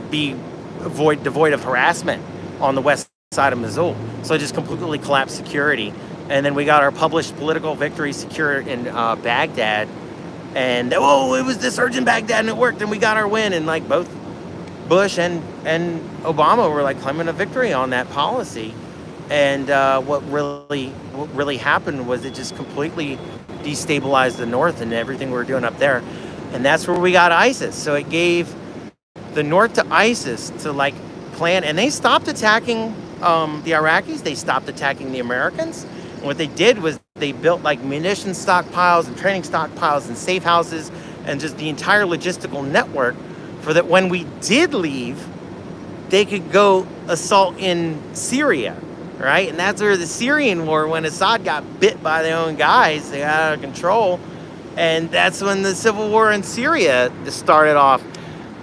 A: be devoid of harassment on the west side of Mosul. So it just completely collapsed security. And then we got our published political victory secured in Baghdad. And it was this surge in Baghdad and it worked and we got our win. And like both Bush and Obama were like claiming a victory on that policy. And what really happened was it just completely destabilized the north and everything we were doing up there. And that's where we got ISIS. So it gave the north to ISIS to like plan, and they stopped attacking the Iraqis. They stopped attacking the Americans. And what they did was they built like munition stockpiles and training stockpiles and safe houses and just the entire logistical network for that when we did leave, they could go assault in Syria, right? And that's where the Syrian war, when Assad got bit by their own guys, they got out of control. And that's when the civil war in Syria started off,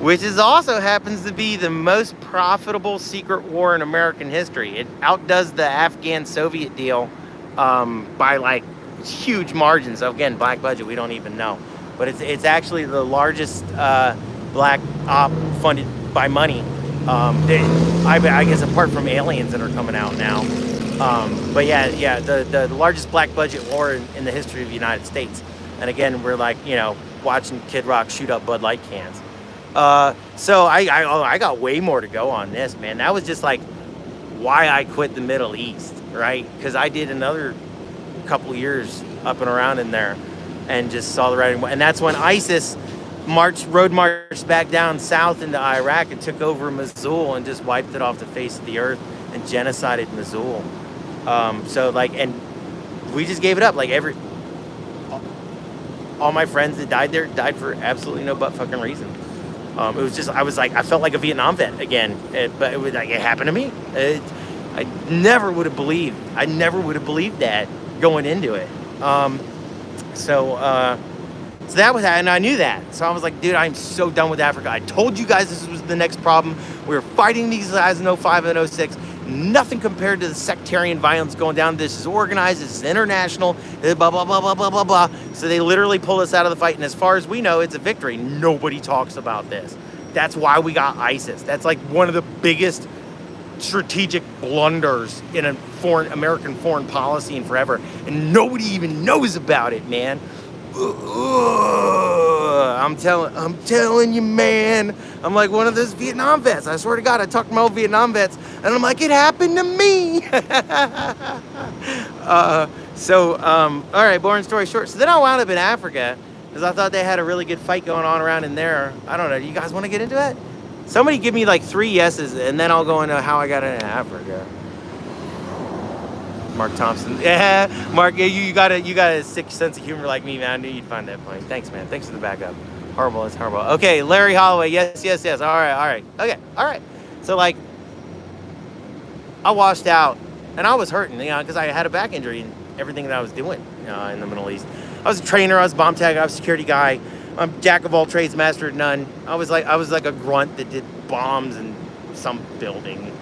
A: which is also happens to be the most profitable secret war in American history. It outdoes the Afghan-Soviet deal by like huge margins. So again, black budget, we don't even know. But it's actually the largest black op funded by money. I guess apart from aliens that are coming out now. But yeah, the largest black budget war in the history of the United States. And again, we're like, watching Kid Rock shoot up Bud Light cans. So I got way more to go on this, man. That was just like why I quit the Middle East, right? Because I did another couple years up and around in there and just saw the writing. And that's when ISIS road marched back down south into Iraq and took over Mosul and just wiped it off the face of the earth and genocided Mosul. And we just gave it up. Like all my friends that died there died for absolutely no but fucking reason. It was just, I felt like a Vietnam vet again, but it was like, it happened to me. I never would have believed that going into it. So that was that, and I knew that. So I was like, dude, I'm so done with Africa. I told you guys this was the next problem. We were fighting these guys in 05 and 06. Nothing compared to the sectarian violence going down. This is organized, this is international, blah, blah, blah, blah, blah, blah, blah. So they literally pulled us out of the fight. And as far as we know, it's a victory. Nobody talks about this. That's why we got ISIS. That's like one of the biggest strategic blunders in a American foreign policy in forever. And nobody even knows about it, man. I'm telling you, man. I'm like one of those Vietnam vets. I swear to God, I talked to my old Vietnam vets, and I'm like, it happened to me. All right, boring story short. So then I wound up in Africa because I thought they had a really good fight going on around in there. I don't know. Do you guys want to get into it? Somebody give me like 3 yeses, and then I'll go into how I got into Africa. Mark Thompson. Yeah, Mark, you got a sick sense of humor like me, man. I knew you'd find that funny. Thanks, man. Thanks for the backup. Horrible, it's horrible. Okay, Larry Holloway. Yes. All right. Okay, all right. So, like, I washed out, and I was hurting, because I had a back injury and everything that I was doing in the Middle East. I was a trainer. I was a bomb tag. I was a security guy. I'm jack of all trades, master of none. I was like a grunt that did bombs in some building.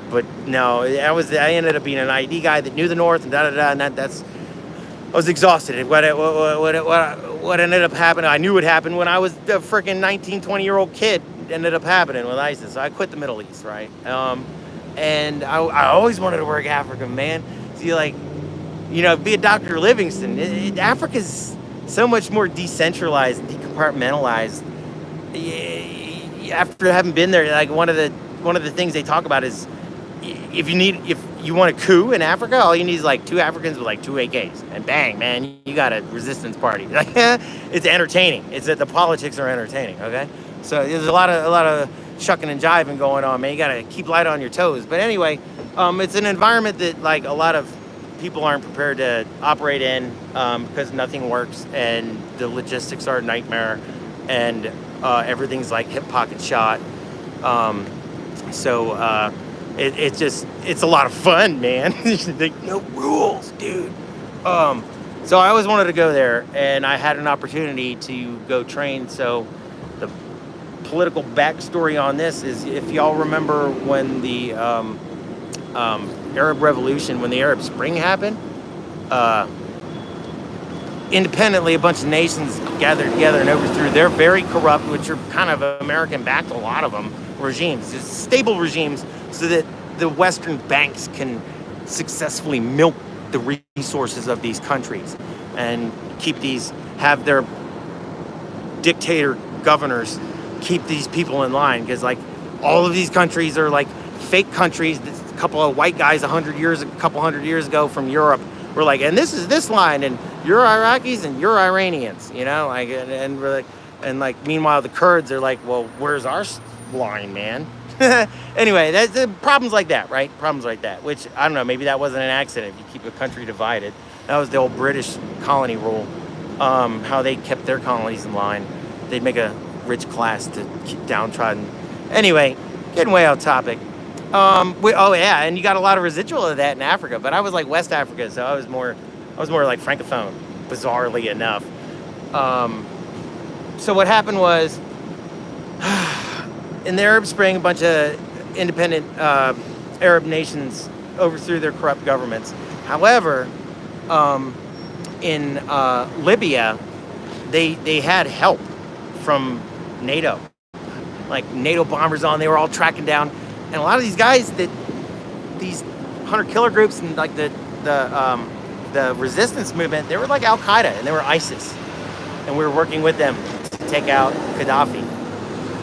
A: But no, I ended up being an ID guy that knew the North and and I was exhausted. What ended up happening, I knew would happen when I was a freaking 19, 20-year-old kid, ended up happening with ISIS. So I quit the Middle East, right? and I always wanted to work Africa, man. See, like, be a Dr. Livingston. Africa's so much more decentralized, decompartmentalized. After having been there, like one of the things they talk about is if you want a coup in Africa, all you need is like 2 Africans with like 2 AKs, and bang, man, you got a resistance party. Like, it's entertaining. It's that the politics are entertaining. Okay, so there's a lot of shucking and jiving going on, man. You got to keep light on your toes. But anyway, it's an environment that like a lot of people aren't prepared to operate in because nothing works and the logistics are a nightmare and everything's like hip pocket shot. It's a lot of fun, man. Like, no rules, dude. So I always wanted to go there, and I had an opportunity to go train. So the political backstory on this is, if y'all remember when the Arab Revolution, when the Arab Spring happened, independently, a bunch of nations gathered together and overthrew their very corrupt, which are kind of American-backed, a lot of them, regimes, just stable regimes, so that the Western banks can successfully milk the resources of these countries and have their dictator governors keep these people in line. Because like all of these countries are like fake countries. A couple of white guys a couple hundred years ago from Europe were like, and this is this line, and you're Iraqis and you're Iranians, like, and we're like, and like, meanwhile the Kurds are like, well, where's our line, man? Anyway, that's problems like that, right? Problems like that, which I don't know, maybe that wasn't an accident. If you keep a country divided, that was the old British colony rule, how they kept their colonies in line. They'd make a rich class to keep downtrodden. Anyway, getting way off topic. And you got a lot of residual of that in Africa, but I was like West Africa, so I was more like Francophone, bizarrely enough. So what happened was, in the Arab Spring, a bunch of independent Arab nations overthrew their corrupt governments. However, in Libya, they had help from NATO. Like NATO bombers they were all tracking down, and a lot of these guys, these hunter-killer groups and like the resistance movement, they were like Al Qaeda and they were ISIS, and we were working with them to take out Gaddafi,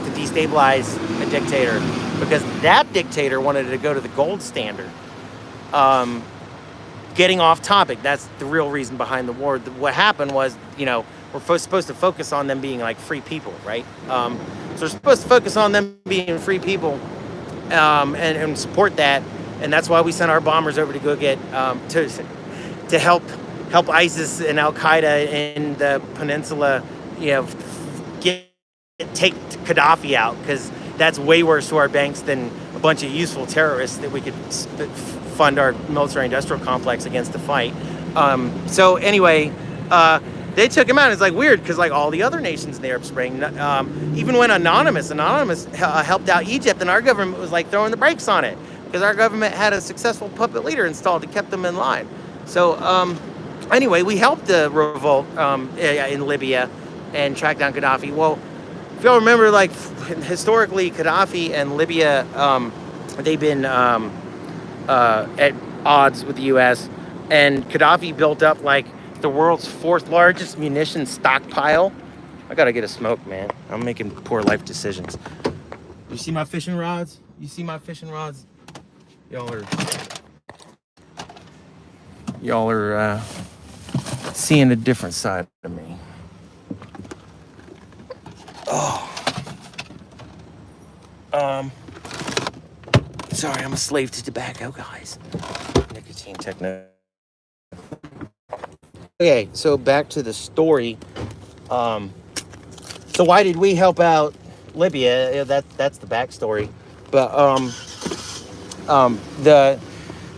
A: to destabilize a dictator, because that dictator wanted to go to the gold standard. Getting off topic, that's the real reason behind the war. What happened was, we're supposed to focus on them being like free people, right? So we're supposed to focus on them being free people, and support that, and that's why we sent our bombers over to go get to help ISIS and Al Qaeda in the peninsula, take Gaddafi out, because that's way worse to our banks than a bunch of useful terrorists that we could fund our military-industrial complex against to fight. So anyway, they took him out. It's like weird, because like all the other nations in the Arab Spring, even when Anonymous helped out Egypt, and our government was like throwing the brakes on it, because our government had a successful puppet leader installed to keep them in line. So anyway, we helped the revolt in Libya and track down Gaddafi. Well, if y'all remember, like historically, Gaddafi and Libya, they've been at odds with the U.S., and Gaddafi built up like the world's 4th largest munitions stockpile. I gotta get a smoke, man. I'm making poor life decisions. You see my fishing rods? Y'all are seeing a different side of me. Sorry, I'm a slave to tobacco, guys. Nicotine techno. Okay, so back to the story. So why did we help out Libya? That's the backstory. But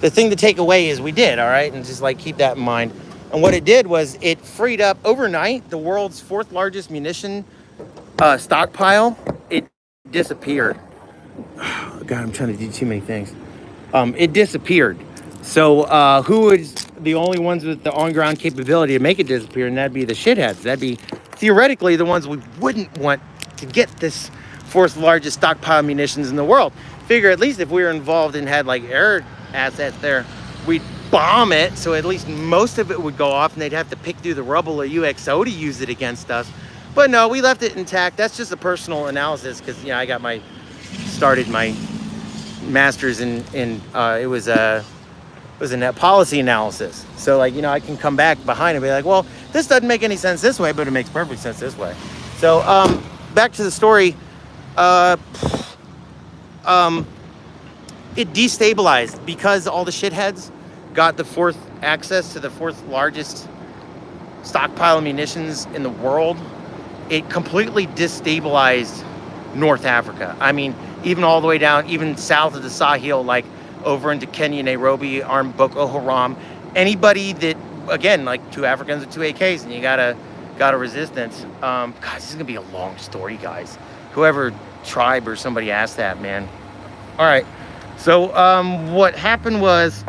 A: the thing to take away is we did, all right, and just like keep that in mind. And what it did was it freed up overnight the world's 4th largest munition stockpile. It disappeared. Oh, God, I'm trying to do too many things. It disappeared. So who is the only ones with the on-ground capability to make it disappear? And that'd be the shitheads. That'd be theoretically the ones we wouldn't want to get this fourth largest stockpile of munitions in the world. Figure at least if we were involved and had like air assets there, we'd bomb it, so at least most of it would go off and they'd have to pick through the rubble of UXO to use it against us. But no, we left it intact. That's just a personal analysis because, you know, I got started my master's in it was a net policy analysis. So like, you know, I can come back behind and be like, well, this doesn't make any sense this way, but it makes perfect sense this way. So back to the story. It destabilized because all the shitheads got the fourth access to the fourth largest stockpile of munitions in the world. It completely destabilized North Africa. I mean, even all the way down, even south of the Sahel, like over into Kenya, Nairobi, armed Boko Haram. Anybody that, again, like 2 Africans and 2 AKs, and you got a resistance. God, this is gonna be a long story, guys. Whoever tribe or somebody asked that, man. All right. So what happened was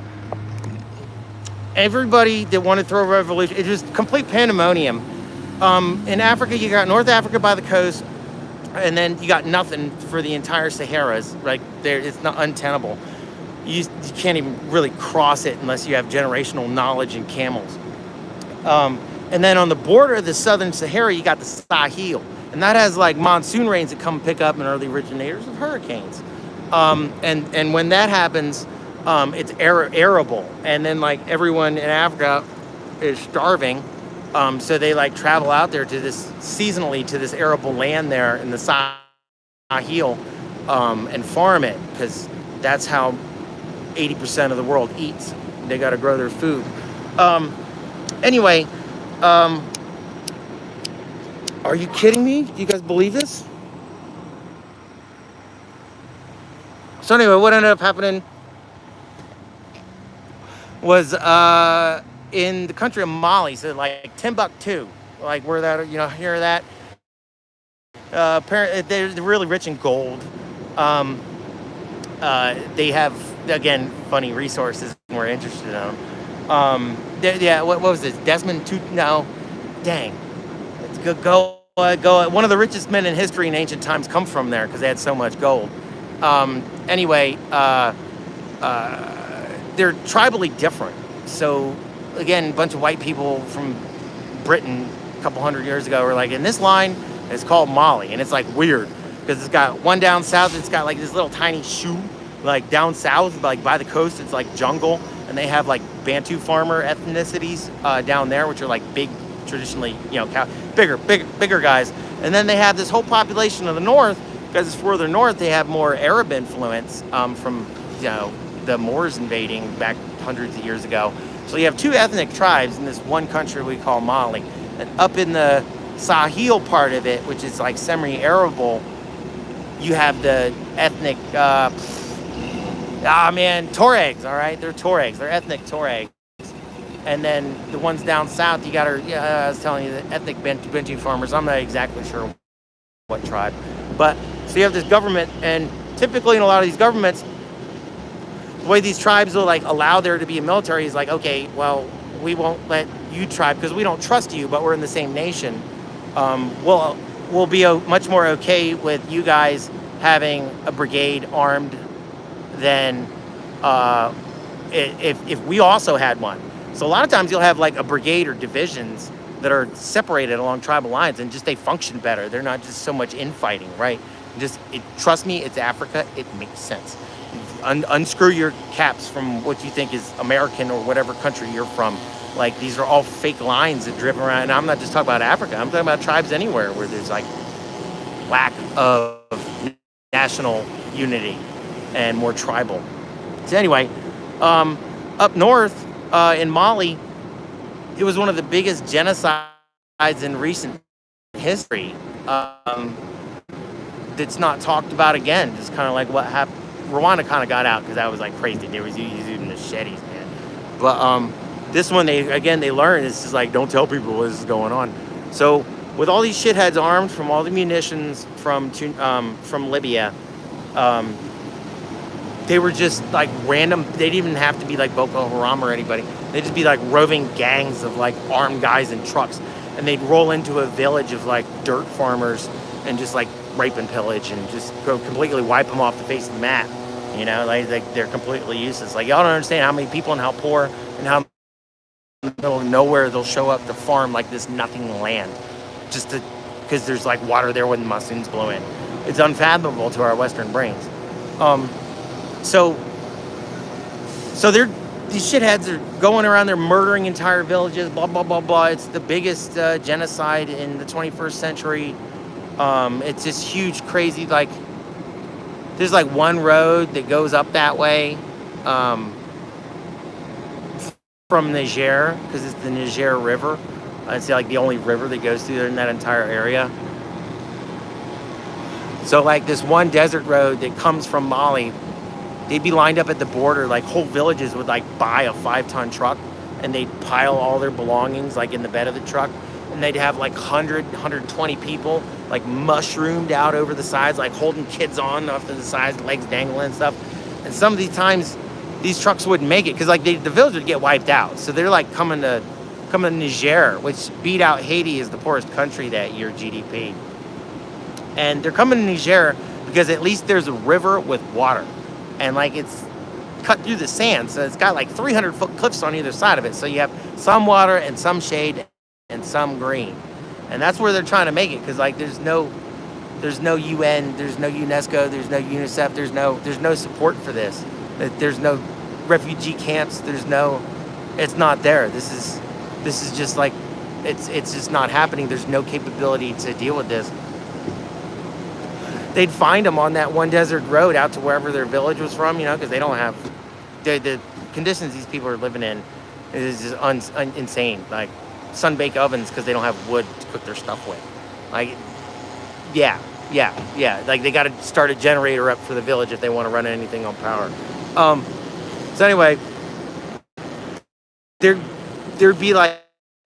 A: everybody that wanted to throw a revolution, it was complete pandemonium. In Africa, you got North Africa by the coast, and then you got nothing for the entire Saharas. Right there, it's not untenable. You can't even really cross it unless you have generational knowledge and camels. And then on the border of the southern Sahara, you got the Sahel, and that has like monsoon rains that come pick up and are the originators of hurricanes. And when that happens, it's arable, and then like everyone in Africa is starving, so they like travel out there to this seasonally to this arable land there in the Sahel, and farm it because that's how 80% of the world eats. They got to grow their food. Anyway, are you kidding me? Do you guys believe this? So anyway, what ended up happening was in the country of Mali, so like Timbuktu, like where that, you know, hear that? Apparently they're really rich in gold. They have, again, funny resources and we're interested in them. Yeah, what was this? Desmond Tutu? No, dang. Let's go. One of the richest men in history in ancient times come from there because they had so much gold. Anyway, they're tribally different. So again, a bunch of white people from Britain a couple hundred years ago were like, in this line, it's called Mali, and it's like weird because it's got one down south. It's got like this little tiny shoe, like down south, like by the coast. It's like jungle, and they have like Bantu farmer ethnicities down there, which are like big, traditionally, you know, bigger guys. And then they have this whole population of the north. Because it's further north, they have more Arab influence from, you know, the Moors invading back hundreds of years ago. So you have 2 ethnic tribes in this one country we call Mali. And up in the Sahel part of it, which is like semi-arable, you have the ethnic, Tuaregs, all right? They're Tuaregs. They're ethnic Tuaregs. And then the ones down south, you got I was telling you, the ethnic Bantu farmers. I'm not exactly sure what tribe. But so you have this government, and typically in a lot of these governments, the way these tribes will like allow there to be a military is like, okay, well, we won't let you tribe because we don't trust you, but we're in the same nation. We'll be much more okay with you guys having a brigade armed than if we also had one. So a lot of times you'll have like a brigade or divisions that are separated along tribal lines, and just they function better. They're not just so much infighting, right? Trust me, it's Africa. It makes sense. Unscrew your caps from what you think is American or whatever country you're from. Like, these are all fake lines that driven around. And I'm not just talking about Africa. I'm talking about tribes anywhere where there's like lack of national unity and more tribal. So anyway, up north in Mali, it was one of the biggest genocides in recent history. That's not talked about again. Just kind of like what happened. Rwanda kind of got out because that was like crazy. They was using machetes, man. But this one, they learned. It's just like, don't tell people what is going on. So with all these shitheads armed from all the munitions from Libya, they were just like random. They didn't even have to be like Boko Haram or anybody. They'd just be like roving gangs of like armed guys in trucks, and they'd roll into a village of like dirt farmers and just like rape and pillage and just go completely wipe them off the face of the map. You know, like they're completely useless. Like, y'all don't understand how many people and how poor and how in the middle of nowhere they'll show up to farm like this nothing land, just to because there's like water there when the monsoons blow in. It's unfathomable to our Western brains. So these shitheads are going around there murdering entire villages, blah, blah, blah, blah. It's the biggest genocide in the 21st century. It's this huge, crazy, like, there's like one road that goes up that way from Niger, because it's the Niger River. It's like the only river that goes through there in that entire area. So like this one desert road that comes from Mali, they'd be lined up at the border, like whole villages would like buy a 5-ton truck and they'd pile all their belongings like in the bed of the truck, and they'd have like 120 people like mushroomed out over the sides, like holding kids on off to the sides, legs dangling and stuff. And some of these times these trucks wouldn't make it because like the village would get wiped out. So they're like coming to Niger, which beat out Haiti as the poorest country that year GDP. And they're coming to Niger because at least there's a river with water. And like it's cut through the sand, so it's got like 300-foot cliffs on either side of it. So you have some water and some shade and some green, and that's where they're trying to make it. Because like there's no UN, there's no UNESCO, there's no UNICEF, there's no support for this. There's no refugee camps. It's not there. This is just like it's just not happening. There's no capability to deal with this. They'd find them on that one desert road out to wherever their village was from, you know, because they don't have the conditions these people are living in is just insane. Like sun-baked ovens because they don't have wood to cook their stuff with. Like, yeah. Like they got to start a generator up for the village if they want to run anything on power. So anyway, there'd be like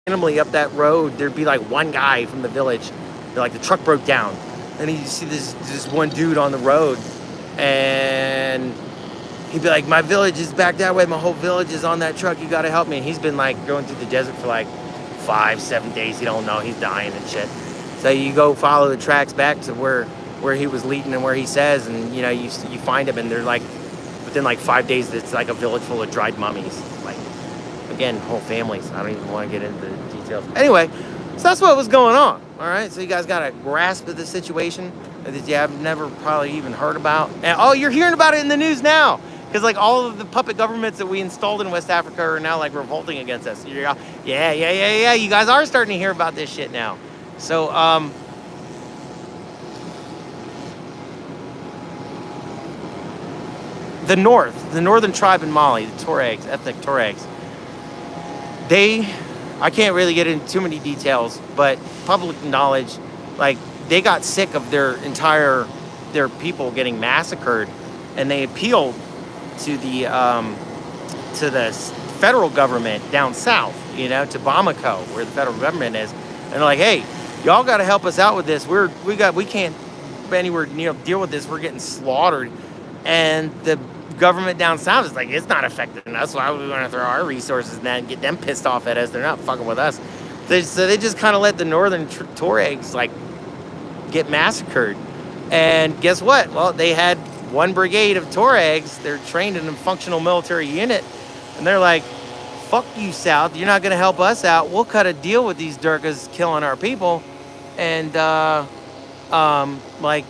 A: randomly up that road, there'd be like one guy from the village. Like the truck broke down. And you see this one dude on the road, and he'd be like, my village is back that way, my whole village is on that truck, you gotta help me. And he's been like going through the desert for like 5-7 days, you don't know, he's dying and shit. So you go follow the tracks back to where he was leading and where he says, and you know, you find him, and they're like, within like 5 days, it's like a village full of dried mummies. Like, again, whole families. I don't even want to get into the details. Anyway, so that's what was going on. All right, so you guys got a grasp of the situation that you have never probably even heard about. And oh, you're hearing about it in the news now, because like all of the puppet governments that we installed in West Africa are now like revolting against us. Yeah. You guys are starting to hear about this shit now. So the northern tribe in Mali, the Tuaregs, ethnic Tuaregs, I can't really get into too many details, but public knowledge, like they got sick of their people getting massacred, and they appealed to the federal government down south, you know, to Bamako, where the federal government is, and they're like, hey, y'all got to help us out with this. We can't anywhere near deal with this. We're getting slaughtered, and the government down south is like, it's not affecting us. Why would we want to throw our resources in that and get them pissed off at us? They're not fucking with us. So they just kind of let the northern Tuaregs like get massacred. And guess what? Well, they had one brigade of Tuaregs. They're trained in a functional military unit, and they're like, fuck you, South. You're not going to help us out. We'll cut a deal with these Durkas killing our people, and like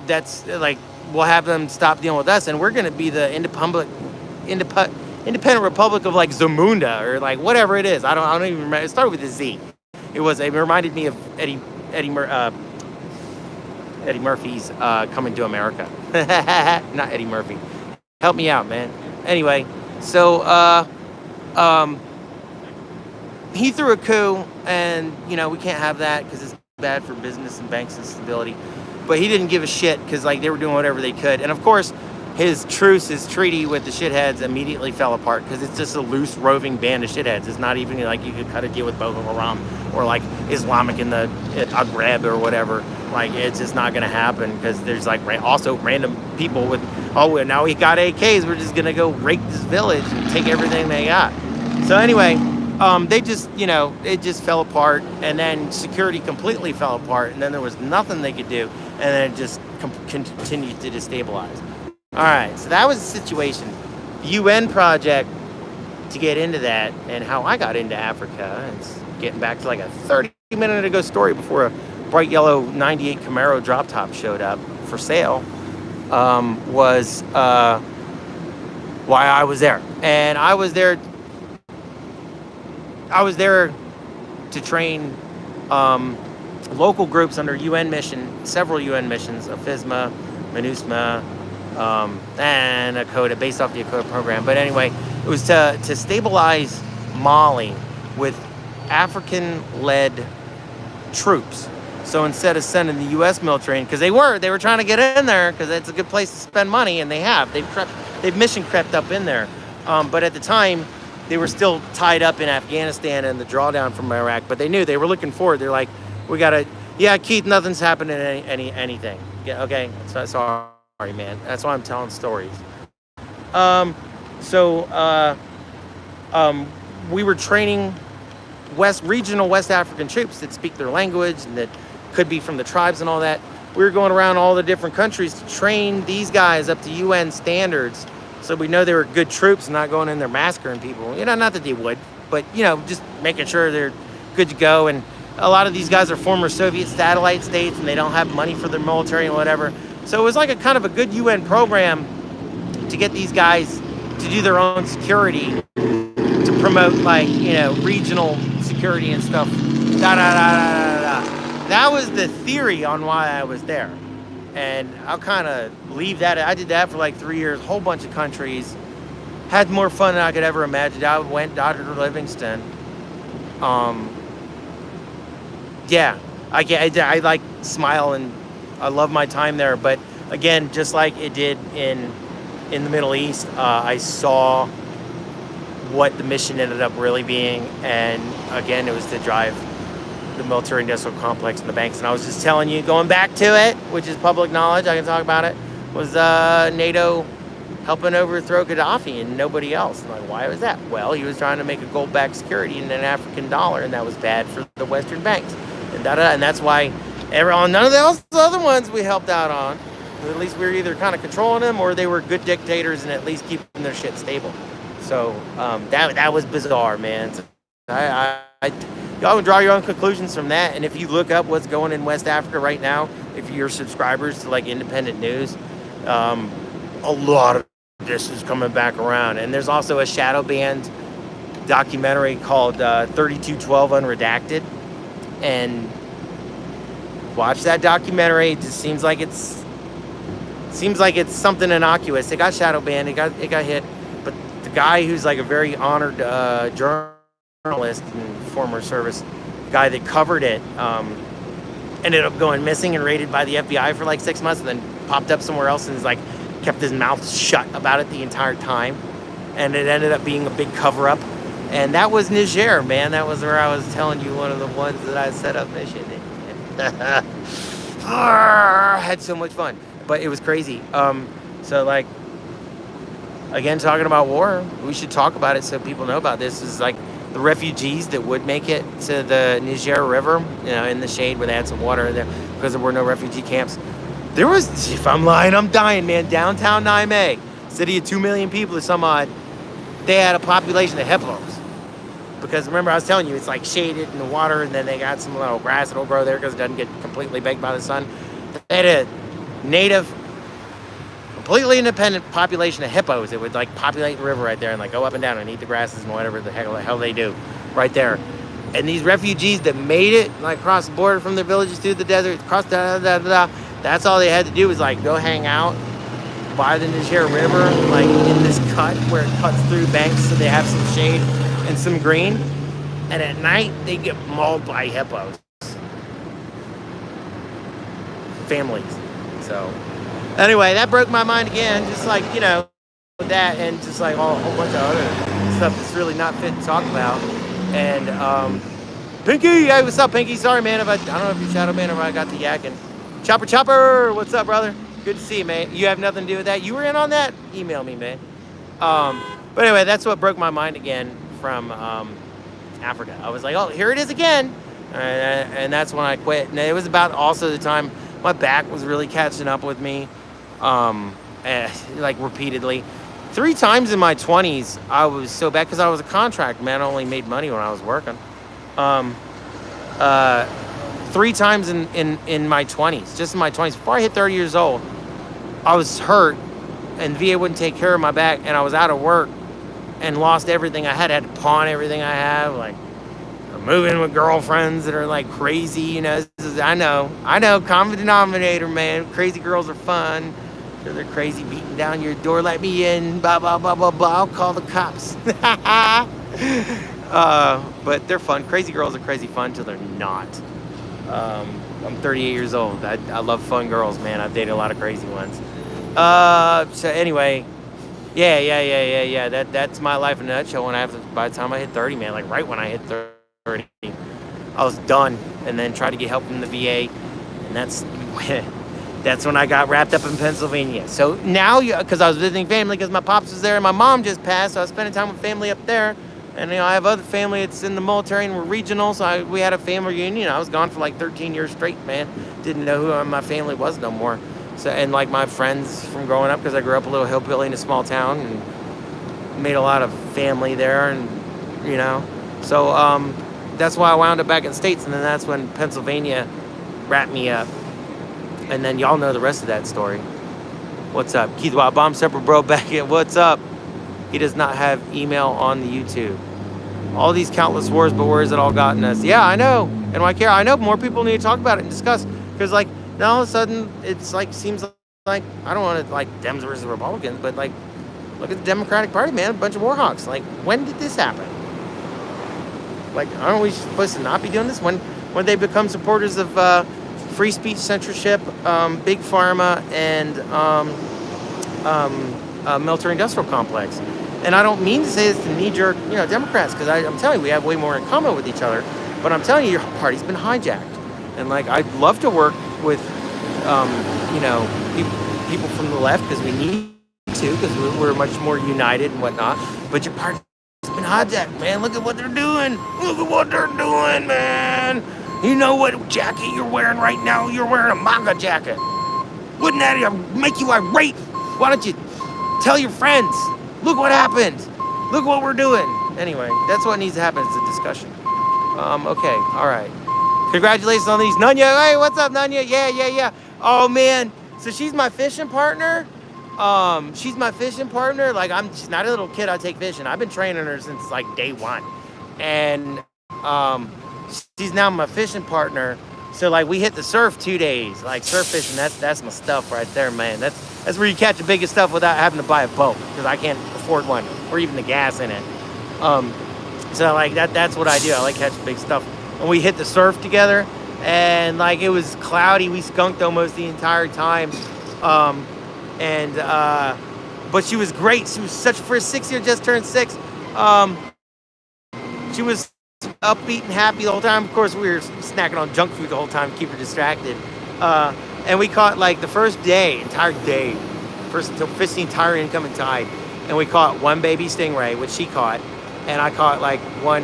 A: that's like, we'll have them stop dealing with us, and we're going to be the independent republic of like Zamunda or like whatever it is. I don't even remember. It started with a Z. It reminded me of Eddie Murphy's Coming to America. Not Eddie Murphy. Help me out, man. Anyway, so he threw a coup, and you know, we can't have that because it's bad for business and banks and stability. But he didn't give a shit because like they were doing whatever they could. And of course, his treaty with the shitheads immediately fell apart because it's just a loose roving band of shitheads. It's not even like you could cut a deal with Boko Haram or like Islamic in the Aghreb or whatever. Like it's just not going to happen because there's like also random people with, oh, now we got AKs. We're just going to go rape this village and take everything they got. So anyway, they just, it just fell apart, and then security completely fell apart, and then there was nothing they could do, and then it just continued to destabilize. All right, so that was the situation. UN project to get into that, and how I got into Africa. It's getting back to like a 30-minute ago story before a bright yellow 98 Camaro drop top showed up for sale, was why I was there. And I was there to train local groups under UN mission, several UN missions, AFISMA, MINUSMA, and ACOTA, based off the ACOTA program. But anyway, it was to stabilize Mali with African-led troops. So instead of sending the U.S. military in, because they were trying to get in there because it's a good place to spend money, and they have. They've mission crept up in there. But at the time, they were still tied up in Afghanistan and the drawdown from Iraq. But they knew, they were looking forward. They're like, we got to, yeah, Keith, nothing's happening, anything. Yeah, okay, so sorry, man. That's why I'm telling stories. We were training regional West African troops that speak their language and that could be from the tribes and all that. We were going around all the different countries to train these guys up to UN standards, so we know they were good troops and not going in there massacring people. Not that they would, but just making sure they're good to go. And a lot of these guys are former Soviet satellite states, and they don't have money for their military and whatever. So it was like a kind of a good UN program to get these guys to do their own security, to promote regional security and stuff. That was the theory on why I was there. And I'll kind of leave that. I did that for like 3 years, whole bunch of countries. Had more fun than I could ever imagine. I went Dr. Livingston. I like smile, and I love my time there. But again, just like it did in the Middle East, I saw what the mission ended up really being. And again, it was to drive the military industrial complex and the banks. And I was just telling you, going back to it, which is public knowledge, I can talk about it, was NATO helping overthrow Gaddafi and nobody else. And like, why was that? Well, he was trying to make a gold-backed security in an African dollar, and that was bad for the Western banks. And that's why none of those other ones we helped out on. At least we were either kind of controlling them, or they were good dictators and at least keeping their shit stable. So that was bizarre, man. So y'all can draw your own conclusions from that. And if you look up what's going in West Africa right now, if you're subscribers to like independent news, a lot of this is coming back around. And there's also a Shadowbanning documentary called 3212 Unredacted. And watch that documentary. It just seems like it's something innocuous. It got shadow banned. It got hit. But the guy who's like a very honored journalist and former service guy that covered it ended up going missing and raided by the FBI for like 6 months, and then popped up somewhere else and is like kept his mouth shut about it the entire time. And it ended up being a big cover-up. And that was Niger, man. That was where I was telling you, one of the ones that I set up mission in. Had so much fun. But it was crazy. So like, again, talking about war, we should talk about it so people know about this. Is like the refugees that would make it to the Niger River, in the shade where they had some water there, because there were no refugee camps. There was, if I'm lying, I'm dying, man. Downtown Niamey, city of 2 million people or some odd, they had a population of hippos. Because remember, I was telling you, it's like shaded in the water, and then they got some little grass that'll grow there because it doesn't get completely baked by the sun. They had a native, completely independent population of hippos that would like populate the river right there and like go up and down and eat the grasses and whatever the hell they do right there. And these refugees that made it, like across the border from their villages through the desert, that's all they had to do was like go hang out by the Niger River, like in this cut where it cuts through banks so they have some shade and some green. And at night, they get mauled by hippos. Families. So anyway, that broke my mind again, just like, that, and just like a whole bunch of other stuff that's really not fit to talk about. And Pinky, hey, what's up, Pinky? Sorry, man, I don't know if you're Shadow Man or I got the yakking. Chopper, what's up, brother? Good to see you, man. You have nothing to do with that? You were in on that? Email me, man. But anyway, that's what broke my mind again from Africa. I was like, oh, here it is again. And that's when I quit. And it was about also the time my back was really catching up with me, like repeatedly. 3 times in my 20s, I was so bad because I was a contract man. I only made money when I was working. Um, 3 times in my 20s, just in my 20s, before I hit 30 years old, I was hurt and VA wouldn't take care of my back and I was out of work and lost everything I had. I had to pawn everything I have, like moving with girlfriends that are like crazy, you know. I know, common denominator, man. Crazy girls are fun. They're crazy, beating down your door, let me in, blah, blah, blah, blah, blah. I'll call the cops. But they're fun. Crazy girls are crazy fun till they're not. I'm 38 years old. I love fun girls, man. I've dated a lot of crazy ones. So anyway, yeah. That's my life in a nutshell. By the time I hit 30, man, like right when I hit 30, I was done, and then tried to get help from the VA, and that's when I got wrapped up in Pennsylvania. So now, because I was visiting family, because my pops was there and my mom just passed, so I was spending time with family up there. And I have other family that's in the military and we're regional, so we had a family reunion. I was gone for like 13 years straight, man. Didn't know who my family was no more. So, and like my friends from growing up, because I grew up a little hillbilly in a small town and made a lot of family there, and you know. So that's why I wound up back in the States, and then that's when Pennsylvania wrapped me up. And then y'all know the rest of that story. What's up? Keith Wild Bomb Separate Bro back in. What's up? He does not have email on the YouTube. All these countless wars, but where has it all gotten us? Yeah, I know. And I care. I know more people need to talk about it and discuss. Because like now all of a sudden it's like seems like I don't want to like Dems versus Republicans, but like look at the Democratic Party, man, a bunch of war hawks. Like when did this happen? Like aren't we supposed to not be doing this? When they become supporters of free speech, censorship, big pharma, and military-industrial complex. And I don't mean to say this to knee-jerk, Democrats, because I'm telling you, we have way more in common with each other. But I'm telling you, your party's been hijacked. And like, I'd love to work with, people from the left because we need to, because we're much more united and whatnot. But your party's been hijacked, man. Look at what they're doing. Look at what they're doing, man. You know what jacket you're wearing right now? You're wearing a manga jacket. Wouldn't that make you irate? Why don't you tell your friends? Look what happened. Look what we're doing. Anyway, that's what needs to happen. It's a discussion. Okay, all right. Congratulations on these. Nunya, hey, what's up, Nunya? Yeah. Oh, man. So she's my fishing partner. She's Like, she's not a little kid I take fishing. I've been training her since, like, day one. And she's now my fishing partner. So, like, we hit the surf 2 days. Like, surf fishing, that's my stuff right there, man. That's where you catch the biggest stuff without having to buy a boat, because I can't afford one, or even the gas in it. So, like, that's what I do. I like catching big stuff. And we hit the surf together, and, like, it was cloudy. We skunked almost the entire time. But she was great. She was for a 6-year, just turned 6. She was upbeat and happy the whole time. Of course, we were snacking on junk food the whole time to keep her distracted. And we caught, like, the first day, to fish the entire incoming tide. And we caught one baby stingray, which she caught. And I caught, like, one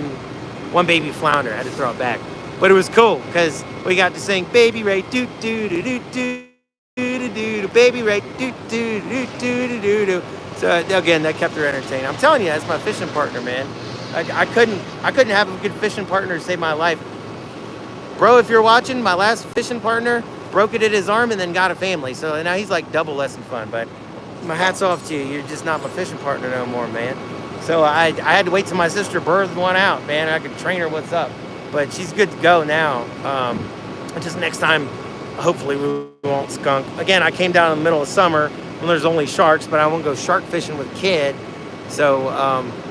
A: baby flounder. I had to throw it back. But it was cool, because we got to sing, Baby Ray, do-do-do-do-do-do-do-do, Baby Ray, do-do-do-do-do-do-do. So, again, that kept her entertained. I'm telling you, that's my fishing partner, man. I couldn't have a good fishing partner to save my life. Bro, if you're watching, my last fishing partner broke it at his arm and then got a family. So now he's like double less than fun. But my hat's off to you. You're just not my fishing partner no more, man. So I had to wait till my sister birthed one out, man. I could train her what's up. But she's good to go now. Just next time, hopefully we won't skunk. Again, I came down in the middle of summer when there's only sharks, but I won't go shark fishing with kid. So,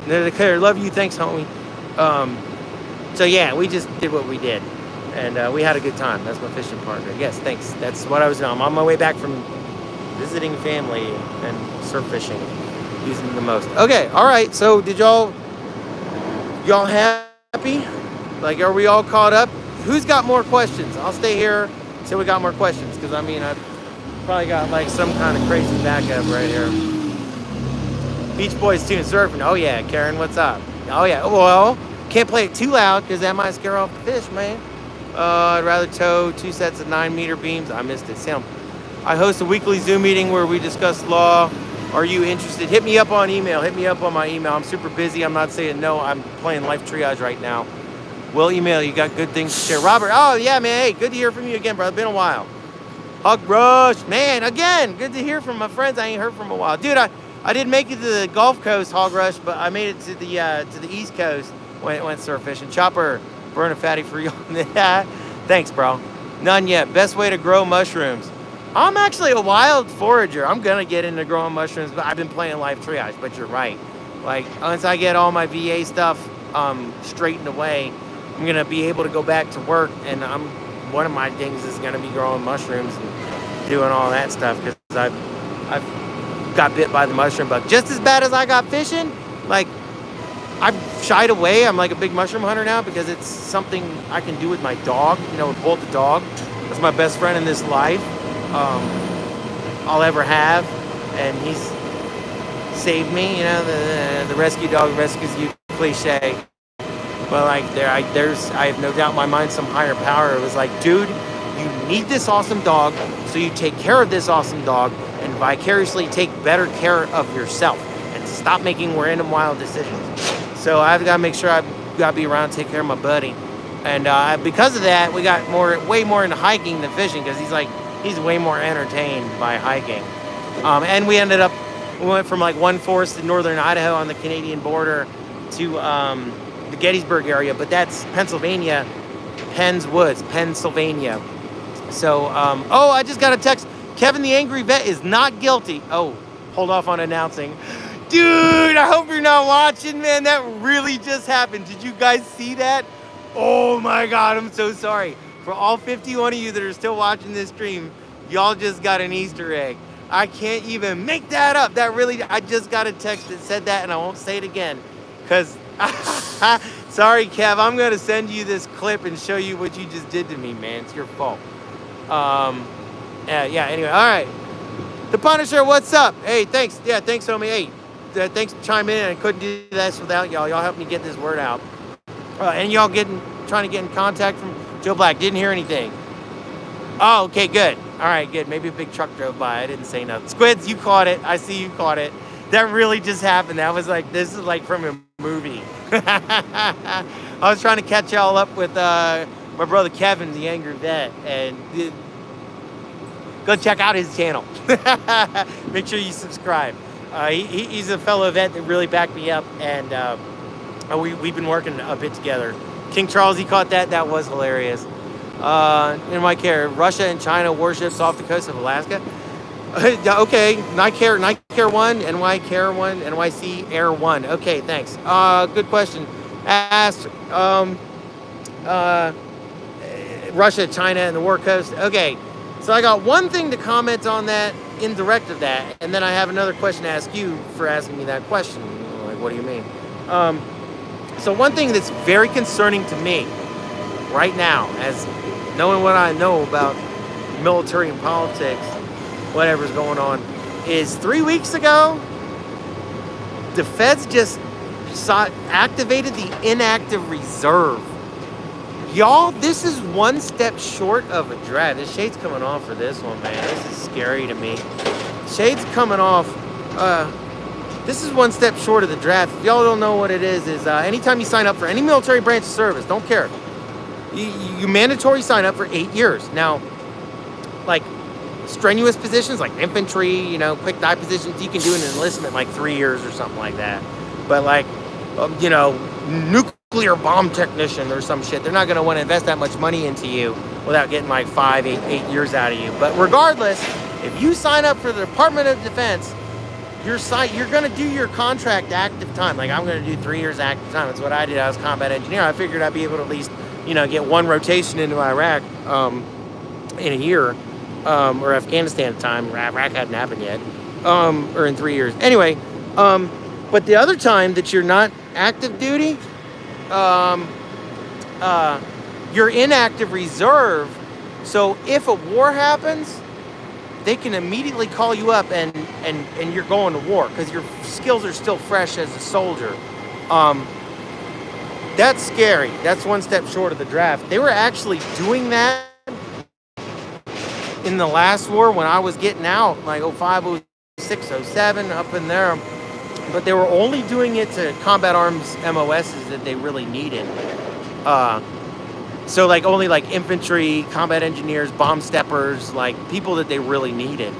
A: love you, thanks, homie. So yeah, we just did what we did, and we had a good time. That's my fishing partner. Yes, thanks. That's what I was doing. I'm on my way back from visiting family and surf fishing, using the most. Okay, all right. So did y'all happy? Like, are we all caught up? Who's got more questions? I'll stay here till we got more questions, because I mean, I've probably got like some kind of crazy backup right here. Beach Boys tune surfing. Oh yeah, Karen, what's up? Oh yeah. Well, Can't play it too loud because that might scare off the fish, man. I'd rather tow 2 sets of 9-meter beams. I missed it. Sam, I host a weekly Zoom meeting where we discuss law. Are you interested? Hit me up on email. Hit me up on my email. I'm super busy. I'm not saying no. I'm playing life triage right now. We'll email you. Got good things to share. Robert, oh, yeah, man. Hey, good to hear from you again, brother. Been a while. Hug Rush, man, again, good to hear from my friends I ain't heard from a while. Dude, I didn't make it to the Gulf Coast, Hog Rush, but I made it to the East Coast. Went surf fishing. Chopper, burn a fatty for you. Thanks, bro. None yet. Best way to grow mushrooms. I'm actually a wild forager. I'm gonna get into growing mushrooms, but I've been playing life triage. But you're right. Like once I get all my VA stuff straightened away, I'm gonna be able to go back to work, and one of my things is gonna be growing mushrooms and doing all that stuff because I've got bit by the mushroom bug just as bad as I got fishing. Like I've shied away. I'm like a big mushroom hunter now because it's something I can do with my dog. You know, with Bolt the dog. That's my best friend in this life I'll ever have, and he's saved me. You know, the rescue dog rescues you cliche. But like I have no doubt in my mind some higher power. It was like, dude, you need this awesome dog, so you take care of this awesome dog and vicariously take better care of yourself and stop making random wild decisions. So I've got to make sure I've got to be around to take care of my buddy. And because of that, we got way more into hiking than fishing because he's way more entertained by hiking. And we went from like one forest in northern Idaho on the Canadian border to the Gettysburg area, but that's Pennsylvania, Pennsylvania. So, I just got a text. Kevin the Angry Vet is not guilty. Oh, hold off on announcing. Dude, I hope you're not watching, man. That really just happened. Did you guys see that? Oh my God, I'm so sorry. For all 51 of you that are still watching this stream, y'all just got an Easter egg. I can't even make that up. I just got a text that said that, and I won't say it again. Because, sorry, Kev, I'm going to send you this clip and show you what you just did to me, man. It's your fault. Anyway, all right. The Punisher, what's up? Hey, thanks. Yeah, thanks, homie. Hey, thanks for chiming in. I couldn't do this without y'all. Y'all helped me get this word out. And y'all trying to get in contact from Joe Black. Didn't hear anything. Oh, okay, good. All right, good. Maybe a big truck drove by. I didn't say nothing. Squids, you caught it. I see you caught it. That really just happened. That was like, this is like from a movie. I was trying to catch y'all up with my brother Kevin, the Angry Vet, and go check out his channel. Make sure you subscribe. He's a fellow vet that really backed me up, and we've been working a bit together. King Charles, he caught that. That was hilarious. In my care, Russia and China warships off the coast of Alaska. Okay, Nike 1, NY Care 1, NYC Air 1. Okay, thanks. Good question. Asked Russia, China, and the war coast. Okay, so I got one thing to comment on that, indirect of that, and then I have another question to ask you for asking me that question. Like, what do you mean? So one thing that's very concerning to me right now, as knowing what I know about military and politics, whatever's going on, is 3 weeks ago, the feds just activated the inactive reserve. Y'all, this is one step short of a draft. The shade's coming off for this one, man. This is scary to me. Shade's coming off. This is one step short of the draft. If y'all don't know what it is anytime you sign up for any military branch of service, don't care, you mandatory sign up for 8 years. Now, like strenuous positions like infantry, quick die positions, you can do an enlistment like 3 years or something like that. But like, nuclear bomb technician or some shit, they're not going to want to invest that much money into you without getting like 8 years out of you. But regardless, if you sign up for the Department of Defense, you're going to do your contract active time. Like I'm going to do 3 years active time. That's what I did. I was combat engineer. I figured I'd be able to at least, get one rotation into Iraq in a year, or Afghanistan at the time. Iraq hadn't happened yet, or in 3 years. Anyway, but the other time that you're not active duty, you're inactive reserve. So if a war happens, they can immediately call you up and you're going to war because your skills are still fresh as a soldier. that's scary. That's one step short of the draft. They were actually doing that in the last war when I was getting out, like 05, 06, 07, up in there. But they were only doing it to combat arms MOSs that they really needed. So like only like infantry, combat engineers, bomb steppers, like people that they really needed.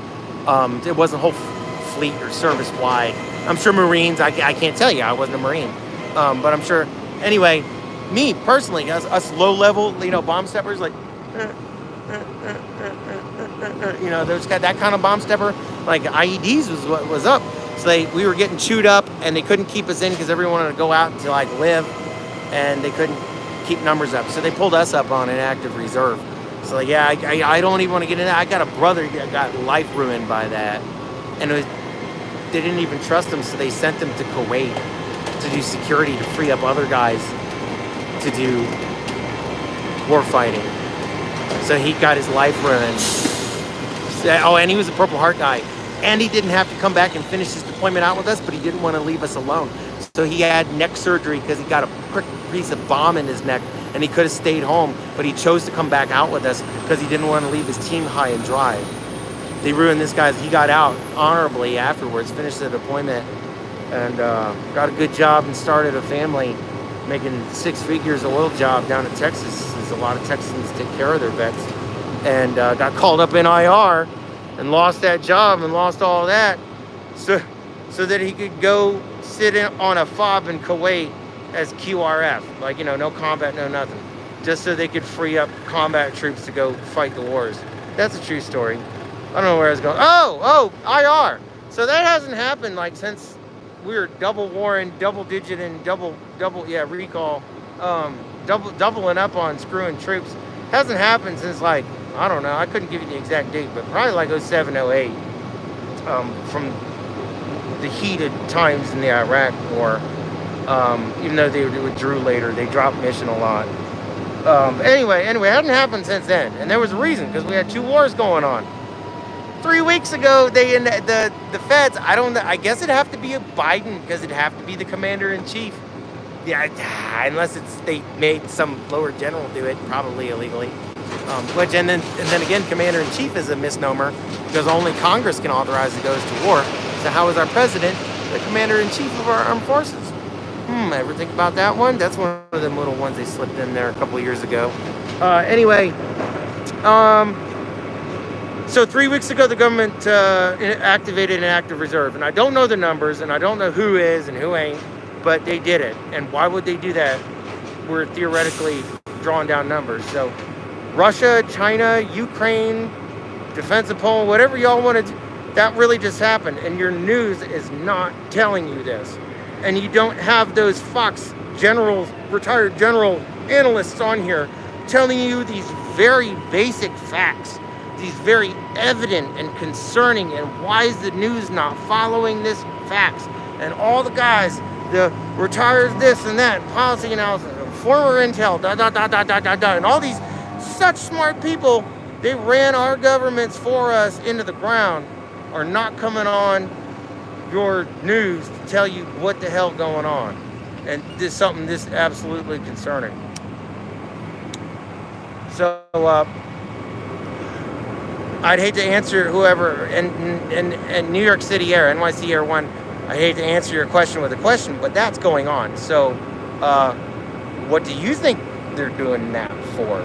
A: It wasn't whole fleet or service wide. I'm sure Marines, I can't tell you, I wasn't a Marine. But I'm sure, anyway, me personally, us low level, bomb steppers, like, those got that kind of bomb stepper, like IEDs was what was up. So we were getting chewed up and they couldn't keep us in because everyone wanted to go out to like live and they couldn't keep numbers up. So they pulled us up on an active reserve. So like, yeah, I don't even want to get in that. I got a brother that got life ruined by that. And they didn't even trust him, so they sent him to Kuwait to do security to free up other guys to do war fighting. So he got his life ruined. Oh, and he was a Purple Heart guy. And he didn't have to come back and finish his deployment out with us, but he didn't want to leave us alone. So he had neck surgery because he got a prick piece of bomb in his neck, and he could have stayed home, but he chose to come back out with us because he didn't want to leave his team high and dry. They ruined this guy's. He got out honorably afterwards, finished the deployment, and got a good job and started a family, making 6 figures, oil job down in Texas. As a lot of Texans take care of their vets, and got called up in IR and lost that job and lost all that, so that he could go sit in on a fob in Kuwait as QRF, like, no combat, no nothing, just so they could free up combat troops to go fight the wars. That's a true story. I don't know where I was going. Oh, IR. So that hasn't happened like since we were double warring, double digiting, recall, doubling up on screwing troops. Hasn't happened since like, I don't know, I couldn't give you the exact date, but probably like 07, 08, from the heated times in the Iraq war. Even though they withdrew later, they dropped mission a lot. Anyway, it hadn't happened since then, and there was a reason, because we had 2 wars going on. 3 weeks ago, the feds, I guess it'd have to be a Biden, because it'd have to be the commander-in-chief. Yeah, unless they made some lower general do it, probably illegally. And then again, commander-in-chief is a misnomer, because only Congress can authorize it goes to war. So how is our president the commander-in-chief of our armed forces? Ever think about that one? That's one of them little ones they slipped in there a couple years ago. So 3 weeks ago, the government activated an active reserve. And I don't know the numbers, and I don't know who is and who ain't, but they did it. And why would they do that? We're theoretically drawing down numbers. So Russia, China, Ukraine, defense of Poland, whatever y'all want to do, that really just happened. And your news is not telling you this. And you don't have those Fox generals, retired general analysts on here telling you these very basic facts, these very evident and concerning, and why is the news not following this facts? And all the guys, the retired this and that, policy analysis, former intel, and all these such smart people, they ran our governments for us into the ground, are not coming on your news to tell you what the hell going on. And this is something this absolutely concerning. So I'd hate to answer whoever in New York City Air, NYC Air 1, I hate to answer your question with a question, but that's going on. So what do you think they're doing that for?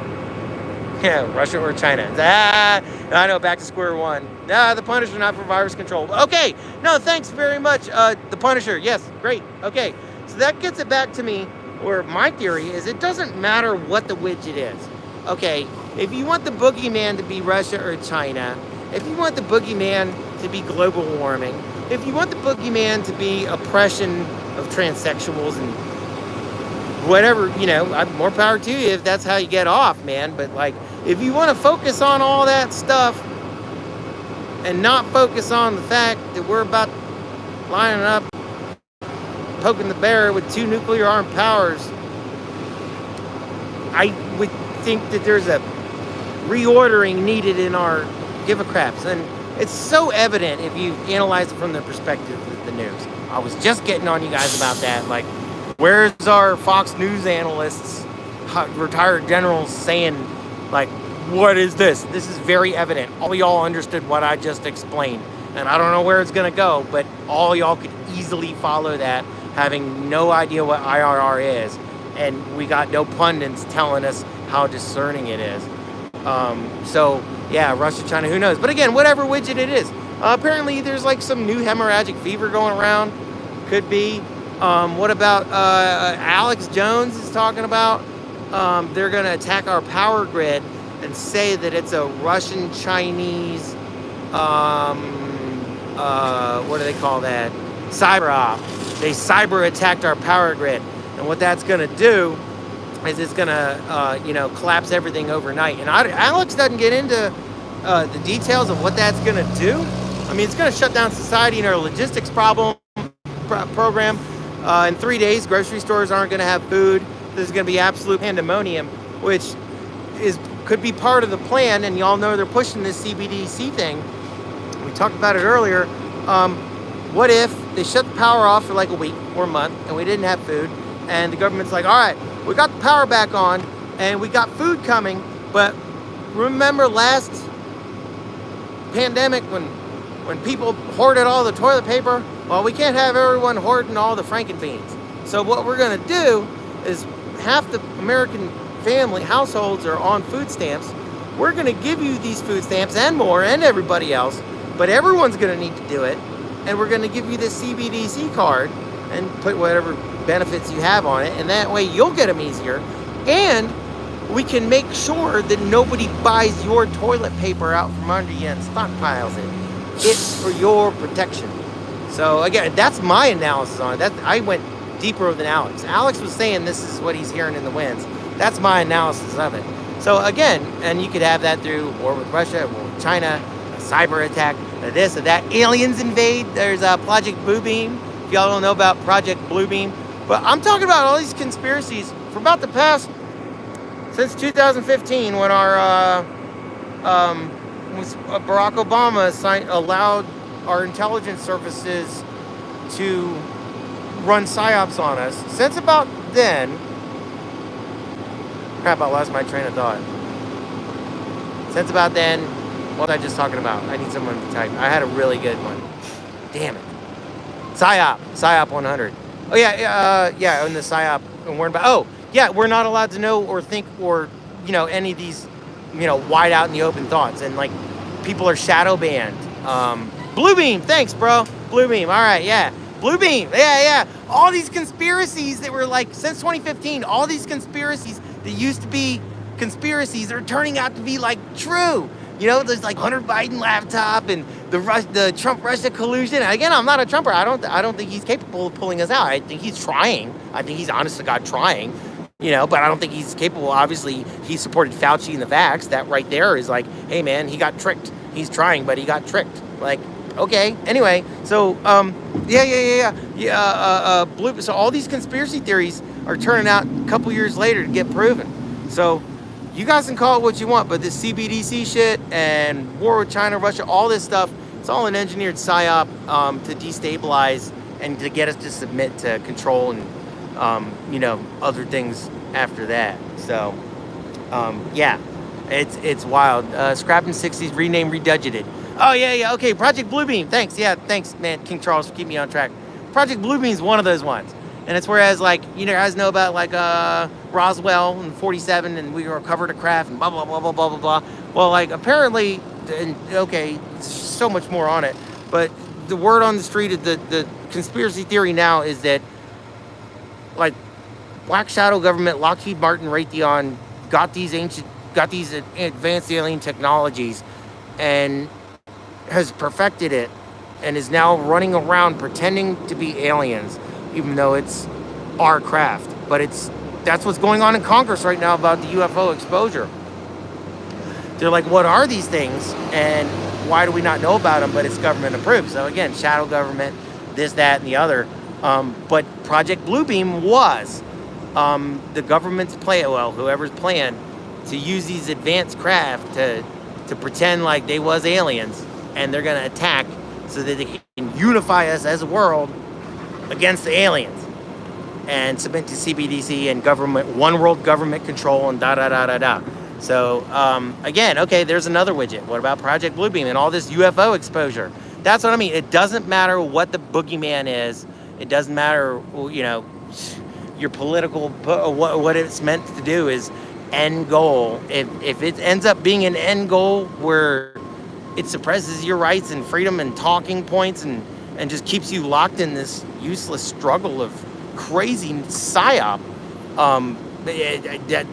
A: Yeah, Russia or China? I know, back to square one. The Punisher, not for virus control. Okay, no, thanks very much. The Punisher, yes, great. Okay, so that gets it back to me, where my theory is it doesn't matter what the widget is. Okay, if you want the boogeyman to be Russia or China, if you want the boogeyman to be global warming, if you want the boogeyman to be oppression of transsexuals and whatever, more power to you if that's how you get off, man. But like, if you want to focus on all that stuff and not focus on the fact that we're about lining up, poking the bear with 2 nuclear armed powers, I would think that there's a reordering needed in our give a craps. And it's so evident if you analyze it from the perspective of the news. I was just getting on you guys about that. Like, Where's our Fox News analysts, retired generals saying, like, what is this? This is very evident. All y'all understood what I just explained. And I don't know where it's going to go, but all y'all could easily follow that, having no idea what IRR is. And we got no pundits telling us how discerning it is. So, yeah, Russia, China, who knows? But again, whatever widget it is. Apparently, there's like some new hemorrhagic fever going around. Could be. What about Alex Jones is talking about? They're going to attack our power grid and say that it's a Russian, Chinese, what do they call that? Cyber op. They cyber attacked our power grid. And what that's going to do is it's going to, collapse everything overnight. And Alex doesn't get into the details of what that's going to do. I mean, it's going to shut down society and our logistics program. In 3 days, grocery stores aren't going to have food. There's going to be absolute pandemonium, which could be part of the plan. And y'all know they're pushing this CBDC thing. We talked about it earlier. What if they shut the power off for like a week or a month and we didn't have food? And the government's like, all right, we got the power back on and we got food coming. But remember last pandemic when people hoarded all the toilet paper? Well, we can't have everyone hoarding all the Frankenbeans. So what we're going to do is half the American family households are on food stamps. We're going to give you these food stamps and more and everybody else, but everyone's going to need to do it. And we're going to give you this CBDC card and put whatever benefits you have on it. And that way you'll get them easier. And we can make sure that nobody buys your toilet paper out from under you and stockpiles it. It's for your protection. So again, that's my analysis on it. I went deeper than Alex. Alex was saying this is what he's hearing in the winds. That's my analysis of it. So again, and you could have that through war with Russia, war with China, a cyber attack, this or that. Aliens invade. There's Project Bluebeam. If y'all don't know about Project Bluebeam. But I'm talking about all these conspiracies for about the past, since 2015 when our Barack Obama allowed our intelligence services to run psyops on us. Since about then, crap, I lost my train of thought. Since about then, what was I just talking about? I need someone to type. I had a really good one. Damn it. PSYOP 100. Oh yeah, in the PSYOP and warned about. Oh yeah, we're not allowed to know or think or any of these wide out in the open thoughts, and like people are shadow banned. Bluebeam, thanks, bro. Bluebeam, all right, yeah. Bluebeam, yeah. All these conspiracies that were like since 2015, all these conspiracies that used to be conspiracies are turning out to be like true. There's like Hunter Biden laptop and the Trump-Russia collusion. Again, I'm not a Trumper. I don't think he's capable of pulling us out. I think he's trying. I think he's honest to God trying. But I don't think he's capable. Obviously, he supported Fauci and the vax. That right there is like, hey man, he got tricked. He's trying, but he got tricked. Like, okay. Anyway, so so all these conspiracy theories are turning out a couple years later to get proven. So you guys can call it what you want, but this CBDC shit and war with China, Russia, all this stuff, it's all an engineered psyop to destabilize and to get us to submit to control and other things after that. So it's wild. Scrapping 60s, rename, redudgeted. Oh yeah, okay. Project Bluebeam, thanks. Yeah, thanks, man. King Charles for keeping me on track. Project Bluebeam is one of those ones. And it's whereas, like, guys know about, like, Roswell and 47 and we recovered a craft and blah, blah, blah, blah, blah, blah, blah. Well, like, apparently, okay, so much more on it. But the word on the street of the conspiracy theory now is that, like, Black Shadow government, Lockheed Martin, Raytheon, got these advanced alien technologies and has perfected it and is now running around pretending to be aliens, even though it's our craft. But that's what's going on in Congress right now about the UFO exposure. They're like, what are these things? And why do we not know about them? But it's government approved. So again, shadow government, this, that, and the other. But Project Bluebeam was the government's plan, well, whoever's plan, to use these advanced craft to pretend like they was aliens. And they're going to attack so that they can unify us as a world against the aliens. and submit to CBDC and government, one world government control and da da da da da. So again, okay, there's another widget. What about Project Bluebeam and all this UFO exposure? That's what I mean. It doesn't matter what the boogeyman is. It doesn't matter, you know, your political, what it's meant to do is end goal. If it ends up being an end goal where it suppresses your rights and freedom and talking points and just keeps you locked in this useless struggle of crazy psyop,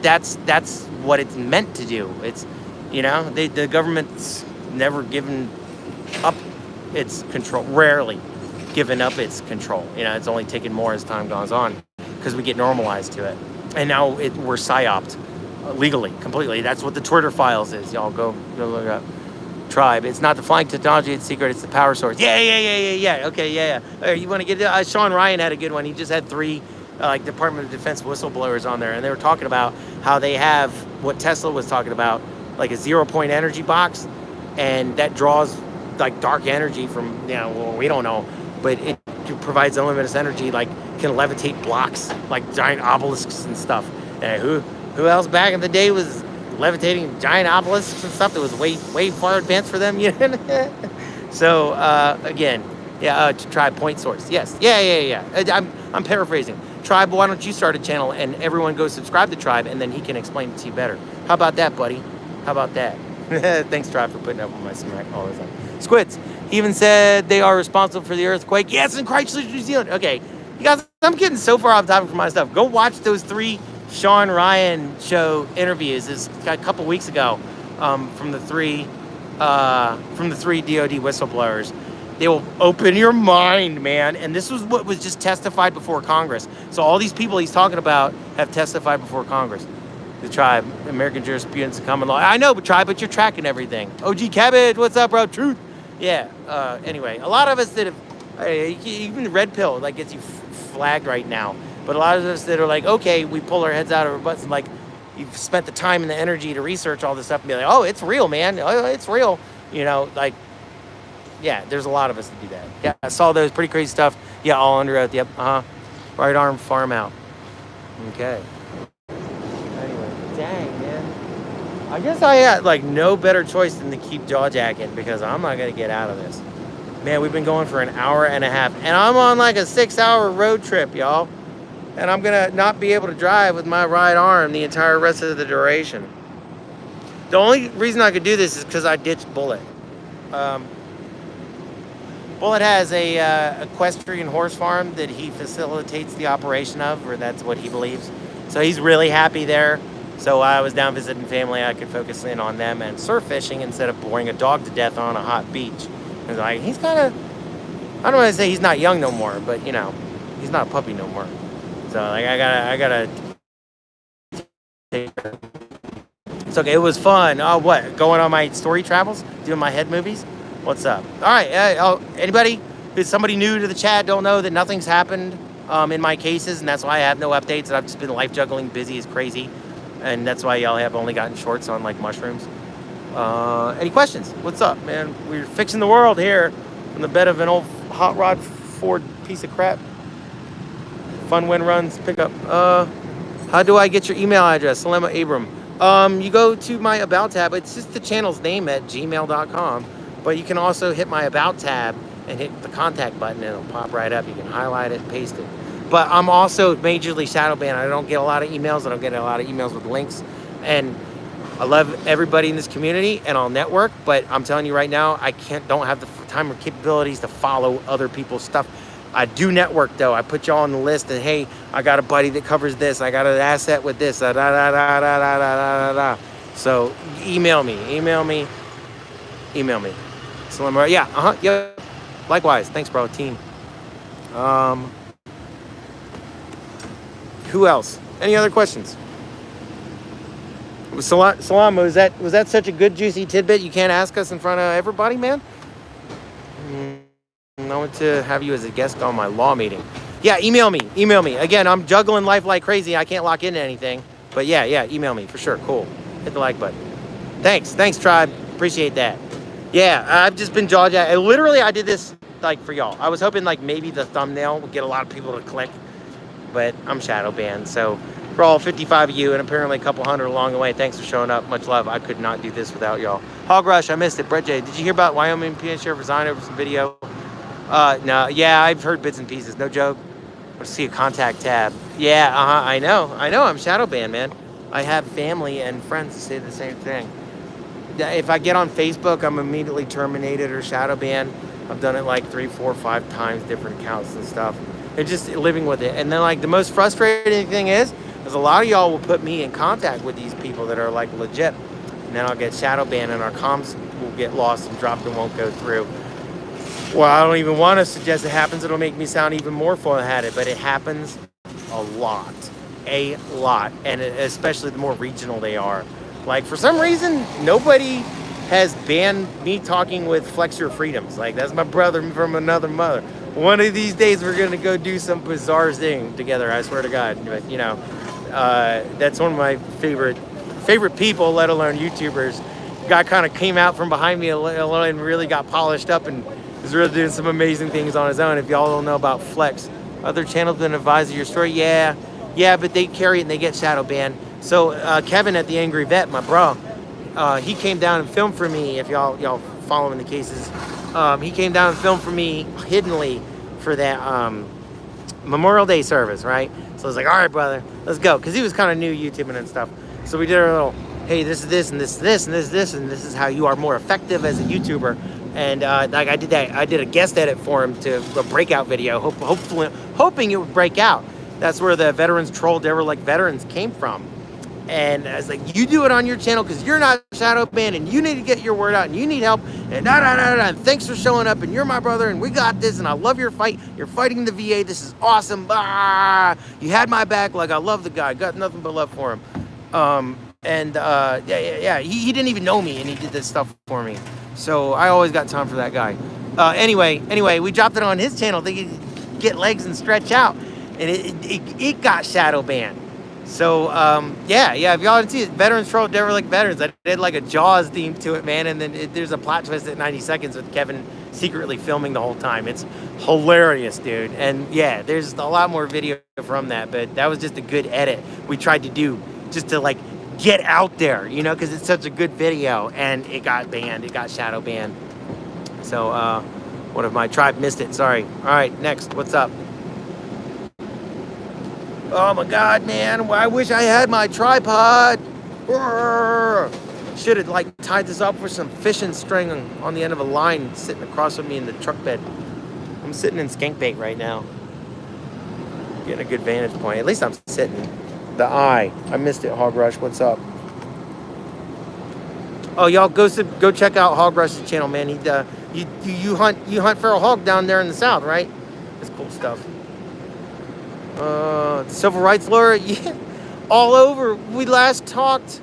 A: that's what it's meant to do. It's, you know, the government's never given up its control, rarely given up its control. You know, it's only taken more as time goes on because we get normalized to it. And now we're psyoped legally, completely. That's what the Twitter files is. Y'all go look up. Tribe. It's not the flying technology, it's secret, it's the power source. Yeah. Okay, yeah. You want to get Sean Ryan had a good one. He just had 3 like Department of Defense whistleblowers on there, and they were talking about how they have what Tesla was talking about, like a 0-point energy box, and that draws like dark energy from, you know, well, we don't know, but it provides unlimited energy, like can levitate blocks, like giant obelisks and stuff. And who else back in the day was levitating giant obelisks and stuff that was way far advanced for them? You know? So again, to try point source. Yes, yeah. I'm paraphrasing. Tribe, why don't you start a channel and everyone go subscribe to Tribe, and then he can explain it to you better. How about that, buddy? How about that? Thanks, Tribe, for putting up with my smack all the time. Squids, he even said they are responsible for the earthquake. Yes, in Christchurch, New Zealand. Okay, you guys, I'm getting so far off topic for my stuff. Go watch those 3 Sean Ryan show interviews. This a couple weeks ago, from the 3 DoD whistleblowers. They will open your mind, man. And this was what was just testified before Congress. So all these people he's talking about have testified before Congress. The Tribe, American jurisprudence, and common law. I know, but Tribe, but you're tracking everything. OG Cabbage, what's up, bro? Truth. Yeah. Anyway, a lot of us that have, even Red Pill, like gets you flagged right now. But a lot of us that are like, okay, we pull our heads out of our butts and like, you've spent the time and the energy to research all this stuff and be like, oh, it's real, man. Oh, it's real. You know, like, yeah, there's a lot of us that do that. Yeah, I saw those pretty crazy stuff. Yeah, all under oath. Yep. Right arm farm out. Okay. Anyway, dang, man. I guess I had like no better choice than to keep jaw jacking because I'm not gonna get out of this. Man, we've been going for an hour and a half, and I'm on like a 6-hour road trip, y'all. And I'm gonna not be able to drive with my right arm the entire rest of the duration. The only reason I could do this is because I ditched Bullet. Bullet has a equestrian horse farm that he facilitates the operation of, or that's what he believes. So he's really happy there. So I was down visiting family. I could focus in on them and surf fishing instead of boring a dog to death on a hot beach. And like, he's kind of, I don't want to say he's not young no more, but you know, he's not a puppy no more. So like, I gotta take care. It's okay. It was fun. Oh, what? Going on my story travels, doing my head movies. What's up? All right. Anybody who's somebody new to the chat don't know that nothing's happened in my cases, and that's why I have no updates. I've just been life juggling, busy as crazy, and that's why y'all have only gotten shorts on like mushrooms. Any questions? What's up, man? We're fixing the world here from the bed of an old hot rod Ford piece of crap. Fun win runs, pick up. How do I get your email address? Salema Abram. You go to my About tab. It's just the channel's name at gmail.com. But you can also hit my About tab and hit the contact button and it'll pop right up. You can highlight it, paste it. But I'm also majorly shadow banned. I don't get a lot of emails. I don't get a lot of emails with links. And I love everybody in this community and I'll network. But I'm telling you right now, don't have the time or capabilities to follow other people's stuff. I do network though. I put y'all on the list and hey, I got a buddy that covers this. I got an asset with this. So email me. So yeah, yep. Likewise. Thanks, bro. Team. Who else? Any other questions? Salam, was that such a good juicy tidbit you can't ask us in front of everybody, man? I want to have you as a guest on my law meeting. Yeah, email me. Again, I'm juggling life like crazy. I can't lock into anything. But yeah, email me for sure. Cool. Hit the like button. Thanks, Tribe. Appreciate that. Yeah, I've just been jaw jacking. Literally, I did this like for y'all. I was hoping like maybe the thumbnail would get a lot of people to click. but I'm shadow banned. So for all 55 of you, and apparently a couple hundred along the way, thanks for showing up. Much love. I could not do this without y'all. Hog Rush, I missed it. Brett J, did you hear about Wyoming PN Sheriff resign over some video? No, yeah, I've heard bits and pieces. No joke. Let's see a contact tab. Yeah, I know. I'm shadow banned, man. I have family and friends that say the same thing. If I get on Facebook, I'm immediately terminated or shadow banned. I've done it like 3, 4, 5 times, different accounts and stuff. It's just living with it. And then like the most frustrating thing is a lot of y'all will put me in contact with these people that are like legit. And then I'll get shadow banned and our comms will get lost and dropped and won't go through. Well, I don't even want to suggest it happens. It'll make me sound even more full-headed, but it happens a lot. And especially the more regional they are. Like, for some reason, nobody has banned me talking with Flex Your Freedoms. Like, that's my brother from another mother. One of these days, we're going to go do some bizarre thing together, I swear to God. But, you know, that's one of my favorite people, let alone YouTubers. Guy kind of came out from behind me a little and really got polished up and is really doing some amazing things on his own. If y'all don't know about Flex, other channels been advised of your story. Yeah, but they carry it and they get shadow banned. So Kevin at the Angry Vet, my bro, he came down and filmed for me. If y'all following the cases, he came down and filmed for me hiddenly for that Memorial Day service, right? So I was like, all right, brother, let's go, because he was kind of new YouTubing and stuff. So we did our little, hey, this is this and this is this and this is this and this is how you are more effective as a YouTuber. And like I did a guest edit for him to a breakout video, hoping it would break out. That's where the veterans troll derelict veterans came from. And I was like, you do it on your channel because you're not shadow banned and you need to get your word out and you need help and and thanks for showing up and you're my brother and we got this and I love your fight. You're fighting the VA. This is awesome. You had my back. Like, I love the guy. Got nothing but love for him. He didn't even know me and he did this stuff for me. So I always got time for that guy. Anyway, we dropped it on his channel. They could get legs and stretch out and it got shadow banned. So, if y'all didn't see it, Veterans Troll Derelict Veterans, I did like a Jaws theme to it, man, and then there's a plot twist at 90 seconds with Kevin secretly filming the whole time. It's hilarious, dude. And yeah, there's a lot more video from that, but that was just a good edit we tried to do just to like get out there, you know, because it's such a good video, and it got banned. It got shadow banned. So, one of my tribe missed it, sorry. All right, next, what's up? Oh my God, man, I wish I had my tripod. Should have like tied this up with some fishing string on the end of a line sitting across from me in the truck bed. I'm sitting in skink bait right now. Getting a good vantage point. At least I'm sitting. The eye. I missed it, Hog Rush. What's up? Oh, y'all go check out Hog Rush's channel, man. You hunt feral hog down there in the south, right? That's cool stuff. Civil rights lawyer, yeah, all over. We last talked.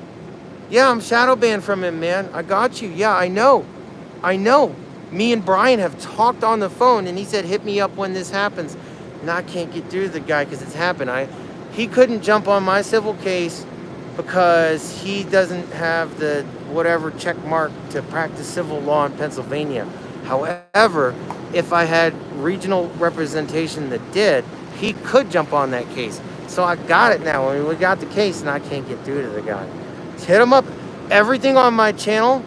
A: Yeah, I'm shadow banned from him, man. I got you. Yeah, I know. Me and Brian have talked on the phone, and he said, hit me up when this happens. And I can't get through to the guy because it's happened. He couldn't jump on my civil case because he doesn't have the whatever check mark to practice civil law in Pennsylvania. However, if I had regional representation that did, he could jump on that case. So I got it now. I mean, we got the case and I can't get through to the guy. Just hit him up. Everything on my channel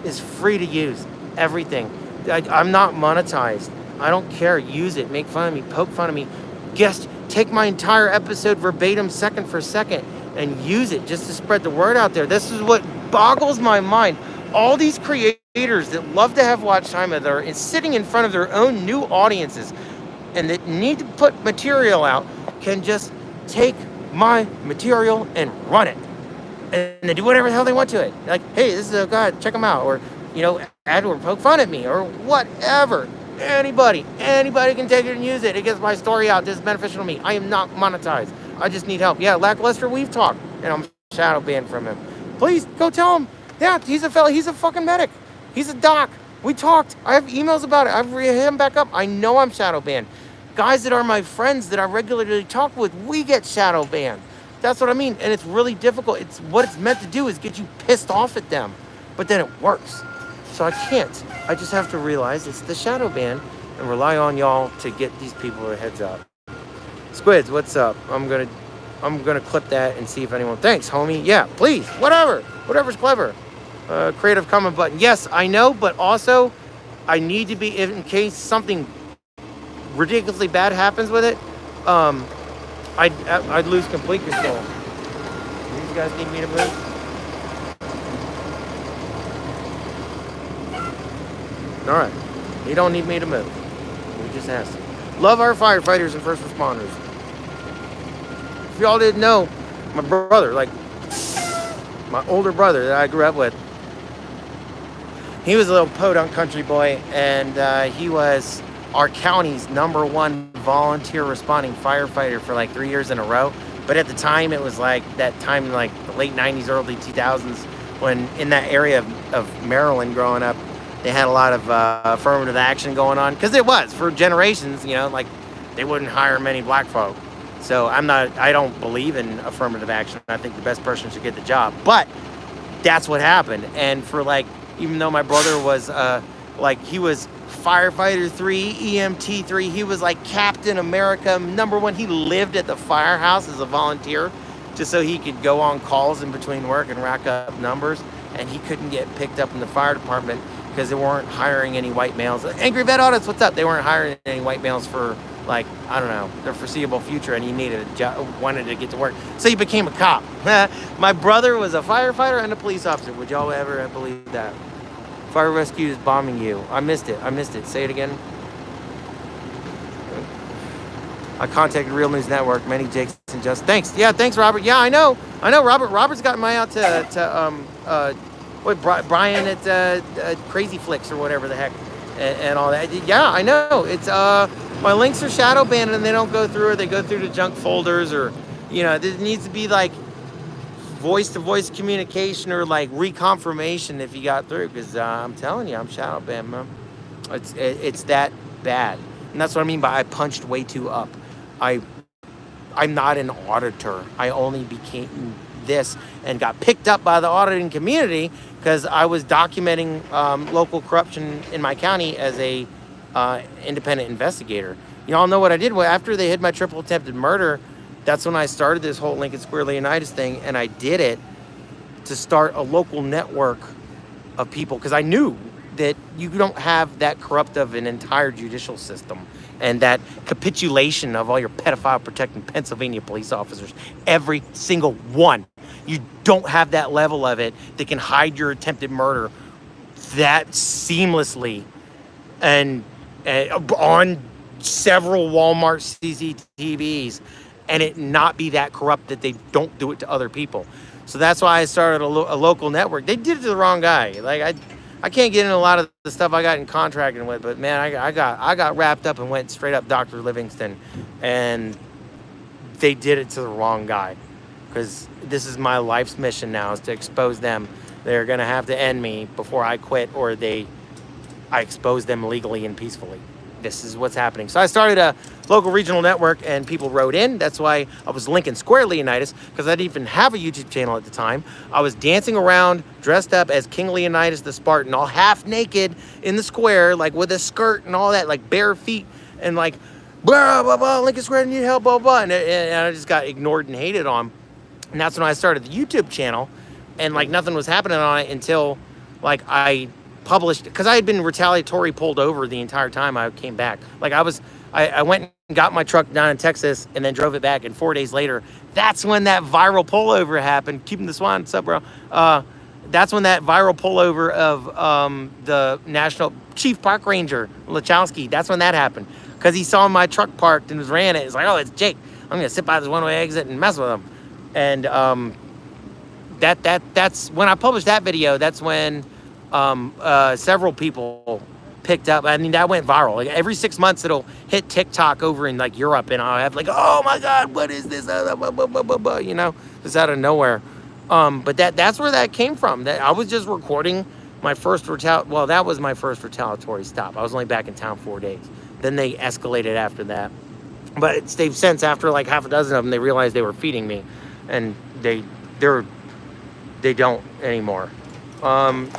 A: is free to use. Everything. I'm not monetized. I don't care. Use it. Make fun of me. Poke fun of me. Take my entire episode verbatim second for second and use it just to spread the word out there. This is what boggles my mind. All these creators that love to have watch time that are sitting in front of their own new audiences and that need to put material out can just take my material and run it. And they do whatever the hell they want to it. Like, hey, this is a guy, check him out. Or, you know, add or poke fun at me or whatever. Anybody can take it and use it. It gets my story out. This is beneficial to me. I am not monetized. I just need help. Yeah, Lackluster, we've talked. And I'm shadow banned from him. Please, go tell him. Yeah, he's a fella. He's a fucking medic. He's a doc. We talked. I have emails about it. I've hit him back up. I know I'm shadow banned. Guys that are my friends that I regularly talk with, we get shadow banned. That's what I mean. And it's really difficult. It's what it's meant to do is get you pissed off at them. But then it works. So I can't. I just have to realize it's the shadow ban and rely on y'all to get these people a heads up. Squids, what's up? I'm gonna clip that and see if anyone. Thanks, homie. Yeah, please. Whatever's clever. Creative comment button. Yes, I know, but also I need to be in case something ridiculously bad happens with it. I'd lose complete control. You guys need me to move? All right. You don't need me to move. We just asked. Love our firefighters and first responders. If y'all didn't know, my brother, like my older brother that I grew up with, he was a little podunk country boy, and he was our county's #1 volunteer responding firefighter for like 3 years in a row. But at the time, it was like that time in like the late 90s, early 2000s, when in that area of Maryland growing up, they had a lot of affirmative action going on. Because it was, for generations, you know, like they wouldn't hire many black folk. So I don't believe in affirmative action. I think the best person should get the job. But that's what happened. And for like, even though my brother was like, he was firefighter 3, EMT 3, he was like Captain America #1. He lived at the firehouse as a volunteer just so he could go on calls in between work and rack up numbers. And he couldn't get picked up in the fire department because they weren't hiring any white males. Angry Vet Audits, what's up? They weren't hiring any white males for, like, I don't know, the foreseeable future, and he needed a job, wanted to get to work. So he became a cop. My brother was a firefighter and a police officer. Would y'all ever believe that? Fire rescue is bombing you. I missed it. Say it again. I contacted Real News Network. Many Jakes and Just. Thanks. Yeah, thanks, Robert. Yeah, I know, Robert. Robert's gotten my out to Brian at Crazy Flicks or whatever the heck, and all that. Yeah, I know. It's my links are shadow banned and they don't go through, or they go through to junk folders, or you know, there needs to be like voice-to-voice communication or like reconfirmation if you got through, because I'm telling you, I'm shadow banned, man. It's that bad, and that's what I mean by I punched way too up. I'm not an auditor. I only became this and got picked up by the auditing community because I was documenting local corruption in my county as a independent investigator. You all know what I did? Well, after they hid my triple attempted murder, that's when I started this whole Lincoln Square Leonidas thing, and I did it to start a local network of people, because I knew that you don't have that corrupt of an entire judicial system and that capitulation of all your pedophile protecting Pennsylvania police officers, every single one. You don't have that level of it that can hide your attempted murder that seamlessly and on several Walmart CCTVs, and it not be that corrupt that they don't do it to other people. So that's why I started a local network. They did it to the wrong guy. Like I can't get into a lot of the stuff I got in contracting with, but man, I got wrapped up and went straight up Dr. Livingston, and they did it to the wrong guy, because this is my life's mission now, is to expose them. They're gonna have to end me before I quit, or I expose them legally and peacefully. This is what's happening. So I started a local regional network, and people wrote in. That's why I was Lincoln Square Leonidas, because I didn't even have a YouTube channel at the time. I was dancing around dressed up as King Leonidas the Spartan, all half naked in the square, like with a skirt and all that, like bare feet, and like blah blah blah, Lincoln Square need help, blah blah, and I just got ignored and hated on. And that's when I started the YouTube channel, and like nothing was happening on it until like I published, because I had been retaliatory pulled over the entire time I came back. Like I went and got my truck down in Texas and then drove it back, and 4 days later, that's when that viral pullover happened. Keeping the Swan, what's up, bro? That's when that viral pullover of the National Chief Park Ranger Lachowski, that's when that happened, because he saw my truck parked and ran it. It's like, oh, it's Jake. I'm gonna sit by this one-way exit and mess with him. And that's when I published that video. That's when several people picked up. I mean, that went viral. Like every 6 months, it'll hit TikTok over in like Europe, and I'll have like, oh my God, what is this? You know, just out of nowhere. But that's where that came from. That I was just recording my first that was my first retaliatory stop. I was only back in town 4 days. Then they escalated after that. But they've since, after like half a dozen of them, they realized they were feeding me, and they don't anymore.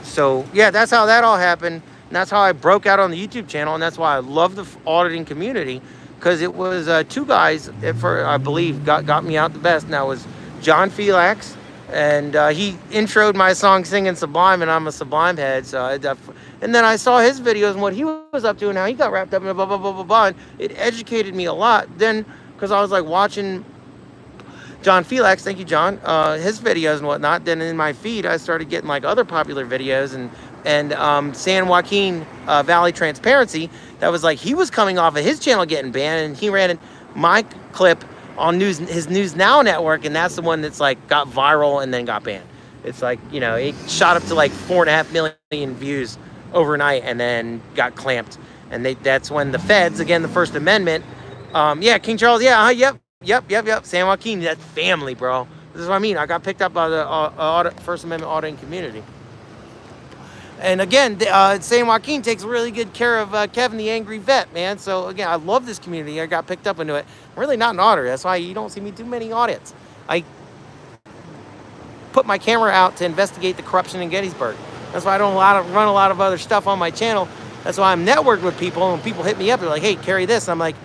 A: So yeah, that's how that all happened. And that's how I broke out on the YouTube channel. And that's why I love the auditing community, because it was two guys, for I believe, got me out the best. Now it was John Felix, and he introed my song singing Sublime, and I'm a Sublime head. So and then I saw his videos and what he was up to and how he got wrapped up in blah, blah, blah, blah, blah. And it educated me a lot. Then, because I was like watching John Felix, thank you, John, his videos and whatnot. Then in my feed, I started getting like other popular videos and San Joaquin Valley Transparency. That was like, he was coming off of his channel getting banned, and he ran my clip on his News Now network, and that's the one that's like got viral and then got banned. It's like, you know, it shot up to like 4.5 million views overnight and then got clamped. And that's when the feds, again, the First Amendment, yeah, King Charles, yeah, yep, San Joaquin, that's family, bro. This is what I mean. I got picked up by the First Amendment auditing community. And again, San Joaquin takes really good care of Kevin the Angry Vet, man. So again, I love this community. I got picked up into it. I'm really not an auditor. That's why you don't see me do many audits. I put my camera out to investigate the corruption in Gettysburg. That's why I don't run a lot of other stuff on my channel. That's why I'm networked with people, and people hit me up. They're like, hey, carry this. I'm like,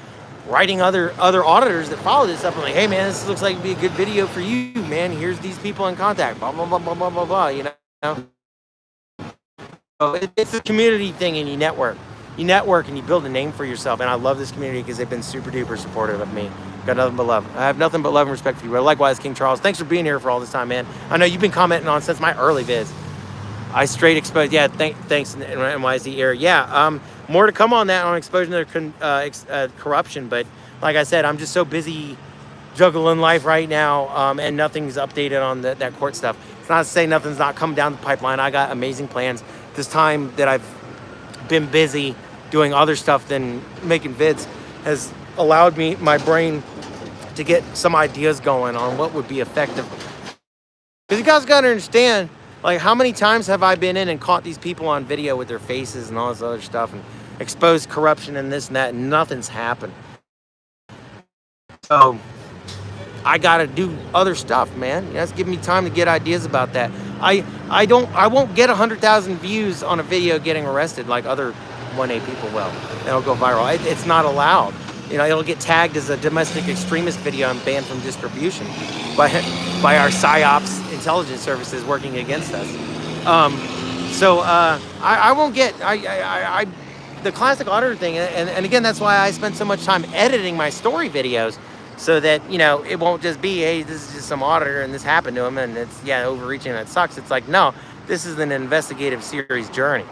A: writing other auditors that follow this stuff. I'm like, hey, man, this looks like it'd be a good video for you, man. Here's these people in contact, blah, blah, blah, blah, blah, blah, blah, you know? So it's a community thing, and you network. You network and you build a name for yourself. And I love this community because they've been super duper supportive of me. Got nothing but love. I have nothing but love and respect for you, bro. Likewise, King Charles. Thanks for being here for all this time, man. I know you've been commenting on since my early vids. I straight exposed, yeah, thanks NYZ era. Yeah, more to come on that, on exposing their corruption. But like I said, I'm just so busy juggling life right now, and nothing's updated on that court stuff. It's not to say nothing's not come down the pipeline. I got amazing plans. This time that I've been busy doing other stuff than making vids has allowed my brain to get some ideas going on what would be effective. Because you guys got to understand, like, how many times have I been in and caught these people on video with their faces and all this other stuff and exposed corruption and this and that, and nothing's happened. So I gotta do other stuff, man. That's giving me time to get ideas about that. I won't get 100,000 views on a video getting arrested like other 1A people will. It'll go viral. It's not allowed. You know, it'll get tagged as a domestic extremist video and banned from distribution by our PSYOPs intelligence services working against us. I won't get the classic auditor thing, and again, that's why I spend so much time editing my story videos, so that, you know, it won't just be, hey, this is just some auditor and this happened to him and it's, yeah, overreaching and it sucks. It's like, no, this is an investigative series journey.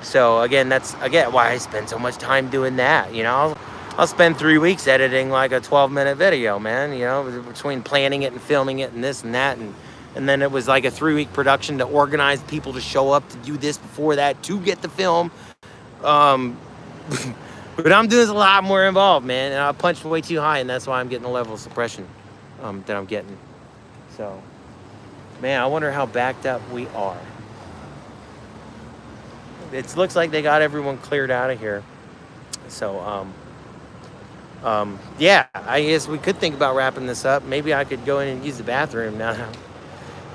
A: So again, that's why I spend so much time doing that. You know, I'll spend 3 weeks editing like a 12-minute video, man, you know, between planning it and filming it and this and that. And then it was like a 3-week production to organize people to show up to do this before that to get the film. But I'm doing a lot more involved, man, and I punched way too high, and that's why I'm getting the level of suppression that I'm getting. So, man, I wonder how backed up we are. It looks like they got everyone cleared out of here. So, yeah, I guess we could think about wrapping this up. Maybe I could go in and use the bathroom now.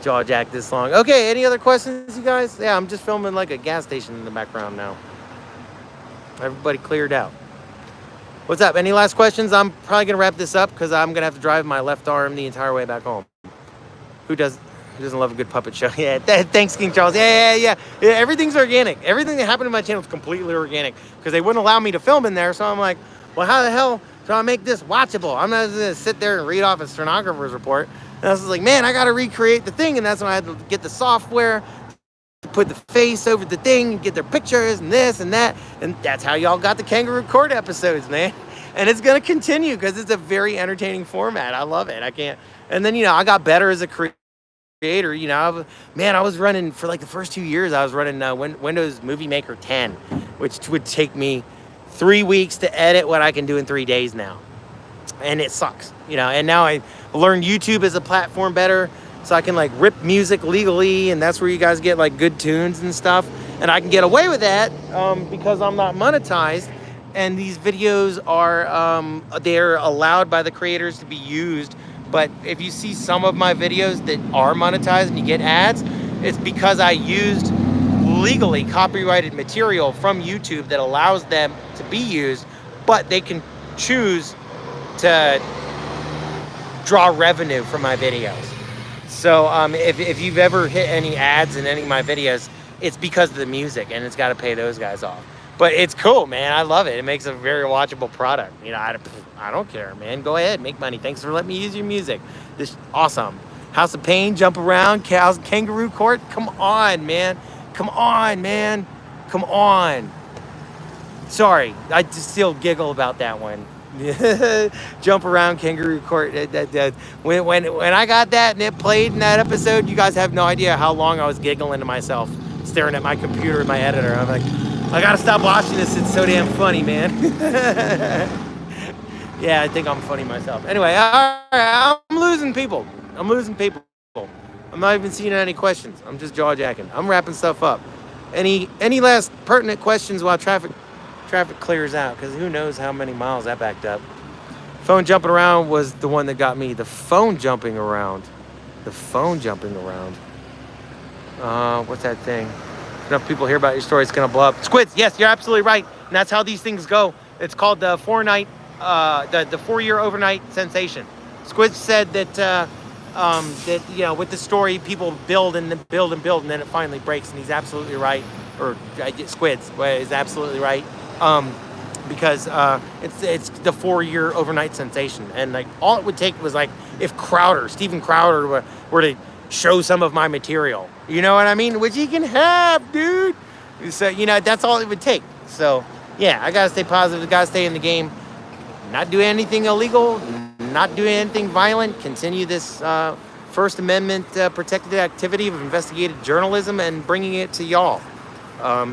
A: Jaw jack this long. Okay, any other questions, you guys? Yeah, I'm just filming like a gas station in the background now. Everybody cleared out. What's up? Any last questions? I'm probably going to wrap this up because I'm going to have to drive my left arm the entire way back home. Who doesn't love a good puppet show? Yeah, thanks, King Charles. Yeah. Everything's organic. Everything that happened in my channel is completely organic because they wouldn't allow me to film in there. So I'm like, well, how the hell do I make this watchable? I'm not going to sit there and read off a stenographer's report. And I was like, man, I got to recreate the thing. And that's when I had to get the software, put the face over the thing, and get their pictures and this and that. And that's how y'all got the Kangaroo Court episodes, man. And it's going to continue because it's a very entertaining format. I love it. I can't. And then, you know, I got better as a creator. You know, I was running for like the first 2 years. I was running Windows Movie Maker 10, which would take me 3 weeks to edit what I can do in 3 days now. And it sucks, you know. And now I learned YouTube as a platform better, so I can like rip music legally, and that's where you guys get like good tunes and stuff. And I can get away with that because I'm not monetized, and these videos are they're allowed by the creators to be used. But if you see some of my videos that are monetized and you get ads, it's because I used legally copyrighted material from YouTube that allows them to be used, but they can choose to draw revenue from my videos. So if you've ever hit any ads in any of my videos, it's because of the music, and it's got to pay those guys off. But it's cool, man. I love it. It makes a very watchable product. You know, I don't care, man. Go ahead, make money. Thanks for letting me use your music. This awesome. House of Pain, Jump Around, Cows, Kangaroo Court. Come on, man. Come on, man. Come on. Sorry, I just still giggle about that one. Jump Around, Kangaroo Court. When I got that and it played in that episode, you guys have no idea how long I was giggling to myself, staring at my computer and my editor. I'm like, I gotta stop watching this. It's so damn funny, man. Yeah, I think I'm funny myself. Anyway, all right, I'm losing people. I'm not even seeing any questions. I'm just jaw jacking. I'm wrapping stuff up. Any last pertinent questions while traffic clears out? Because who knows how many miles that backed up. Phone jumping around was the one that got me. The phone jumping around. What's that thing? Enough people hear about your story, it's gonna blow up. Squids, yes, you're absolutely right. And that's how these things go. It's called the 4-year overnight sensation. Squids said that that, you know, with the story, people build and build and build, and then it finally breaks. And he's absolutely right. Or Squids is absolutely right. Because it's the 4-year overnight sensation, and like all it would take was like if Steven Crowder were to show some of my material, you know what I mean? Which he can have, dude. So you know that's all it would take. So yeah, I gotta stay positive. Gotta stay in the game. Not do anything illegal. Not do anything violent. Continue this First Amendment protected activity of investigative journalism and bringing it to y'all.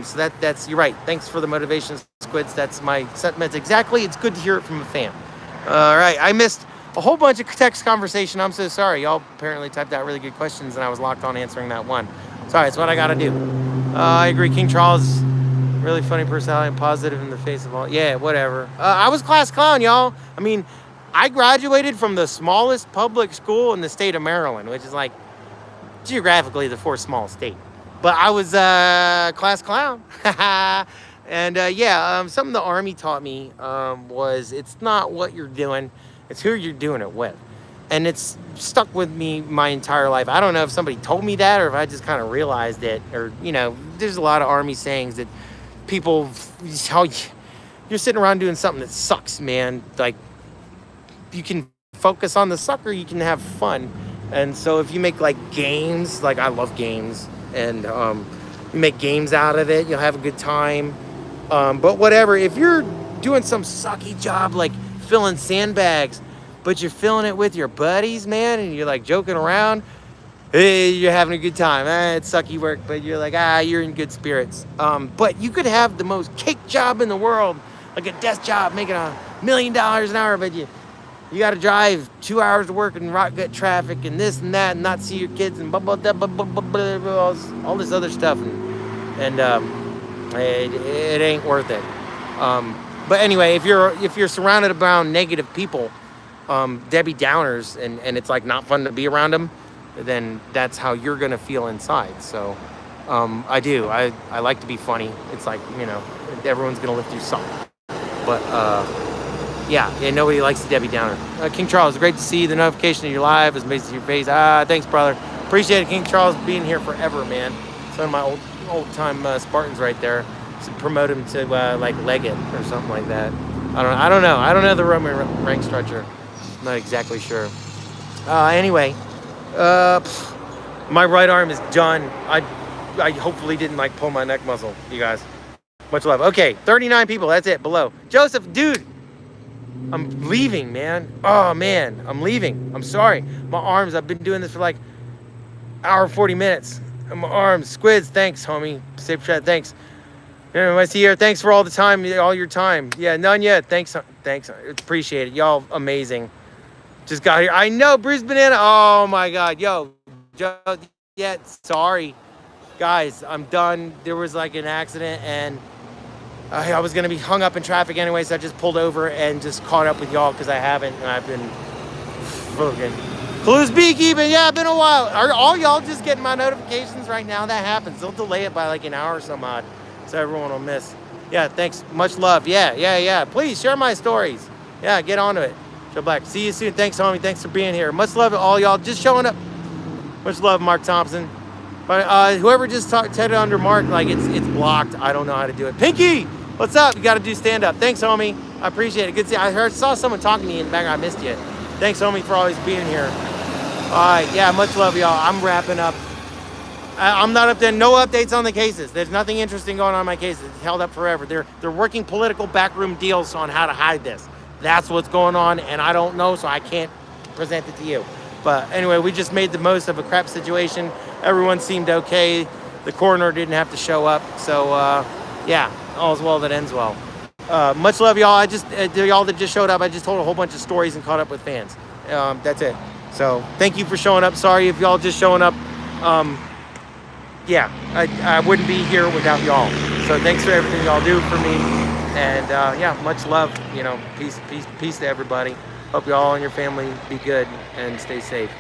A: So that's you're right. Thanks for the motivation, Squids. That's my sentiments exactly. It's good to hear it from a fan. All right, I missed a whole bunch of text conversation. I'm so sorry. Y'all apparently typed out really good questions, and I was locked on answering that one. Sorry, it's what I gotta do. I agree. King Charles, really funny personality and positive in the face of all. Yeah, whatever. I was class clown, y'all. I mean, I graduated from the smallest public school in the state of Maryland, which is like geographically the fourth smallest state. But I was class clown. And something the Army taught me was it's not what you're doing, it's who you're doing it with. And it's stuck with me my entire life. I don't know if somebody told me that or if I just kind of realized it. Or, you know, there's a lot of Army sayings that people, how you're sitting around doing something that sucks, man. Like, you can focus on the sucker, you can have fun. And so if you make like games, like I love games, and you make games out of it, you'll have a good time. But whatever, if you're doing some sucky job like filling sandbags, but you're filling it with your buddies, man, and you're like joking around, hey, you're having a good time. It's sucky work, but you're like, you're in good spirits. But you could have the most cake job in the world, like a desk job, making $1 million an hour, but you got to drive 2 hours to work in rock gut traffic and this and that, and not see your kids and all this other stuff, and it ain't worth it. But anyway, if you're surrounded around negative people, Debbie Downers, and it's like not fun to be around them, then that's how you're gonna feel inside. So I like to be funny. It's like, you know, everyone's gonna lift you up, but yeah, nobody likes the Debbie Downer. King Charles, great to see the notification of your live. It's amazing to see your face. Thanks, brother. Appreciate it, King Charles, being here forever, man. Some of my old time Spartans right there. To promote him to like Leggett or something like that. I don't know the Roman rank structure. I'm not exactly sure. Anyway, my right arm is done. I hopefully didn't like pull my neck muscle, you guys. Much love. Okay, 39 people. That's it. Below. Joseph, dude. I'm leaving, man. Oh, man. I'm leaving. I'm sorry. My arms, I've been doing this for like hour 40 minutes. And my arms. Squids, thanks, homie. Safe chat, thanks. I see here. Thanks for all the time, all your time. Yeah, none yet. Thanks. Appreciate it. Y'all amazing. Just got here. I know, Bruce Banana. Oh, my God. Yo, Joe, yeah, sorry. Guys, I'm done. There was like an accident, and I was going to be hung up in traffic anyway, so I just pulled over and just caught up with y'all because I haven't. And I've been fucking close beekeeping. Yeah, been a while. Are all y'all just getting my notifications right now? That happens. They'll delay it by like an hour or some odd, so everyone will miss. Yeah, thanks. Much love. Yeah. Please share my stories. Yeah, get onto it. Joe Black. See you soon. Thanks, homie. Thanks for being here. Much love to all y'all. Just showing up. Much love, Mark Thompson. But whoever just said it under Mark, like it's blocked. I don't know how to do it. Pinky, what's up? You got to do stand up. Thanks, homie. I appreciate it. Good to see you. Saw someone talking to me in the background. I missed you. Thanks, homie, for always being here. All right. Yeah, much love, y'all. I'm wrapping up. I'm not up there. No updates on the cases. There's nothing interesting going on in my cases. It's held up forever. They're working political backroom deals on how to hide this. That's what's going on, and I don't know, so I can't present it to you. But anyway, we just made the most of a crap situation. Everyone seemed okay. The coroner didn't have to show up. So, yeah, all's well that ends well. Much love, y'all. Y'all that just showed up, I just told a whole bunch of stories and caught up with fans. That's it. So thank you for showing up. Sorry if y'all just showing up. Yeah, I wouldn't be here without y'all. So thanks for everything y'all do for me. And yeah, much love. Peace to everybody. Hope y'all and your family be good and stay safe.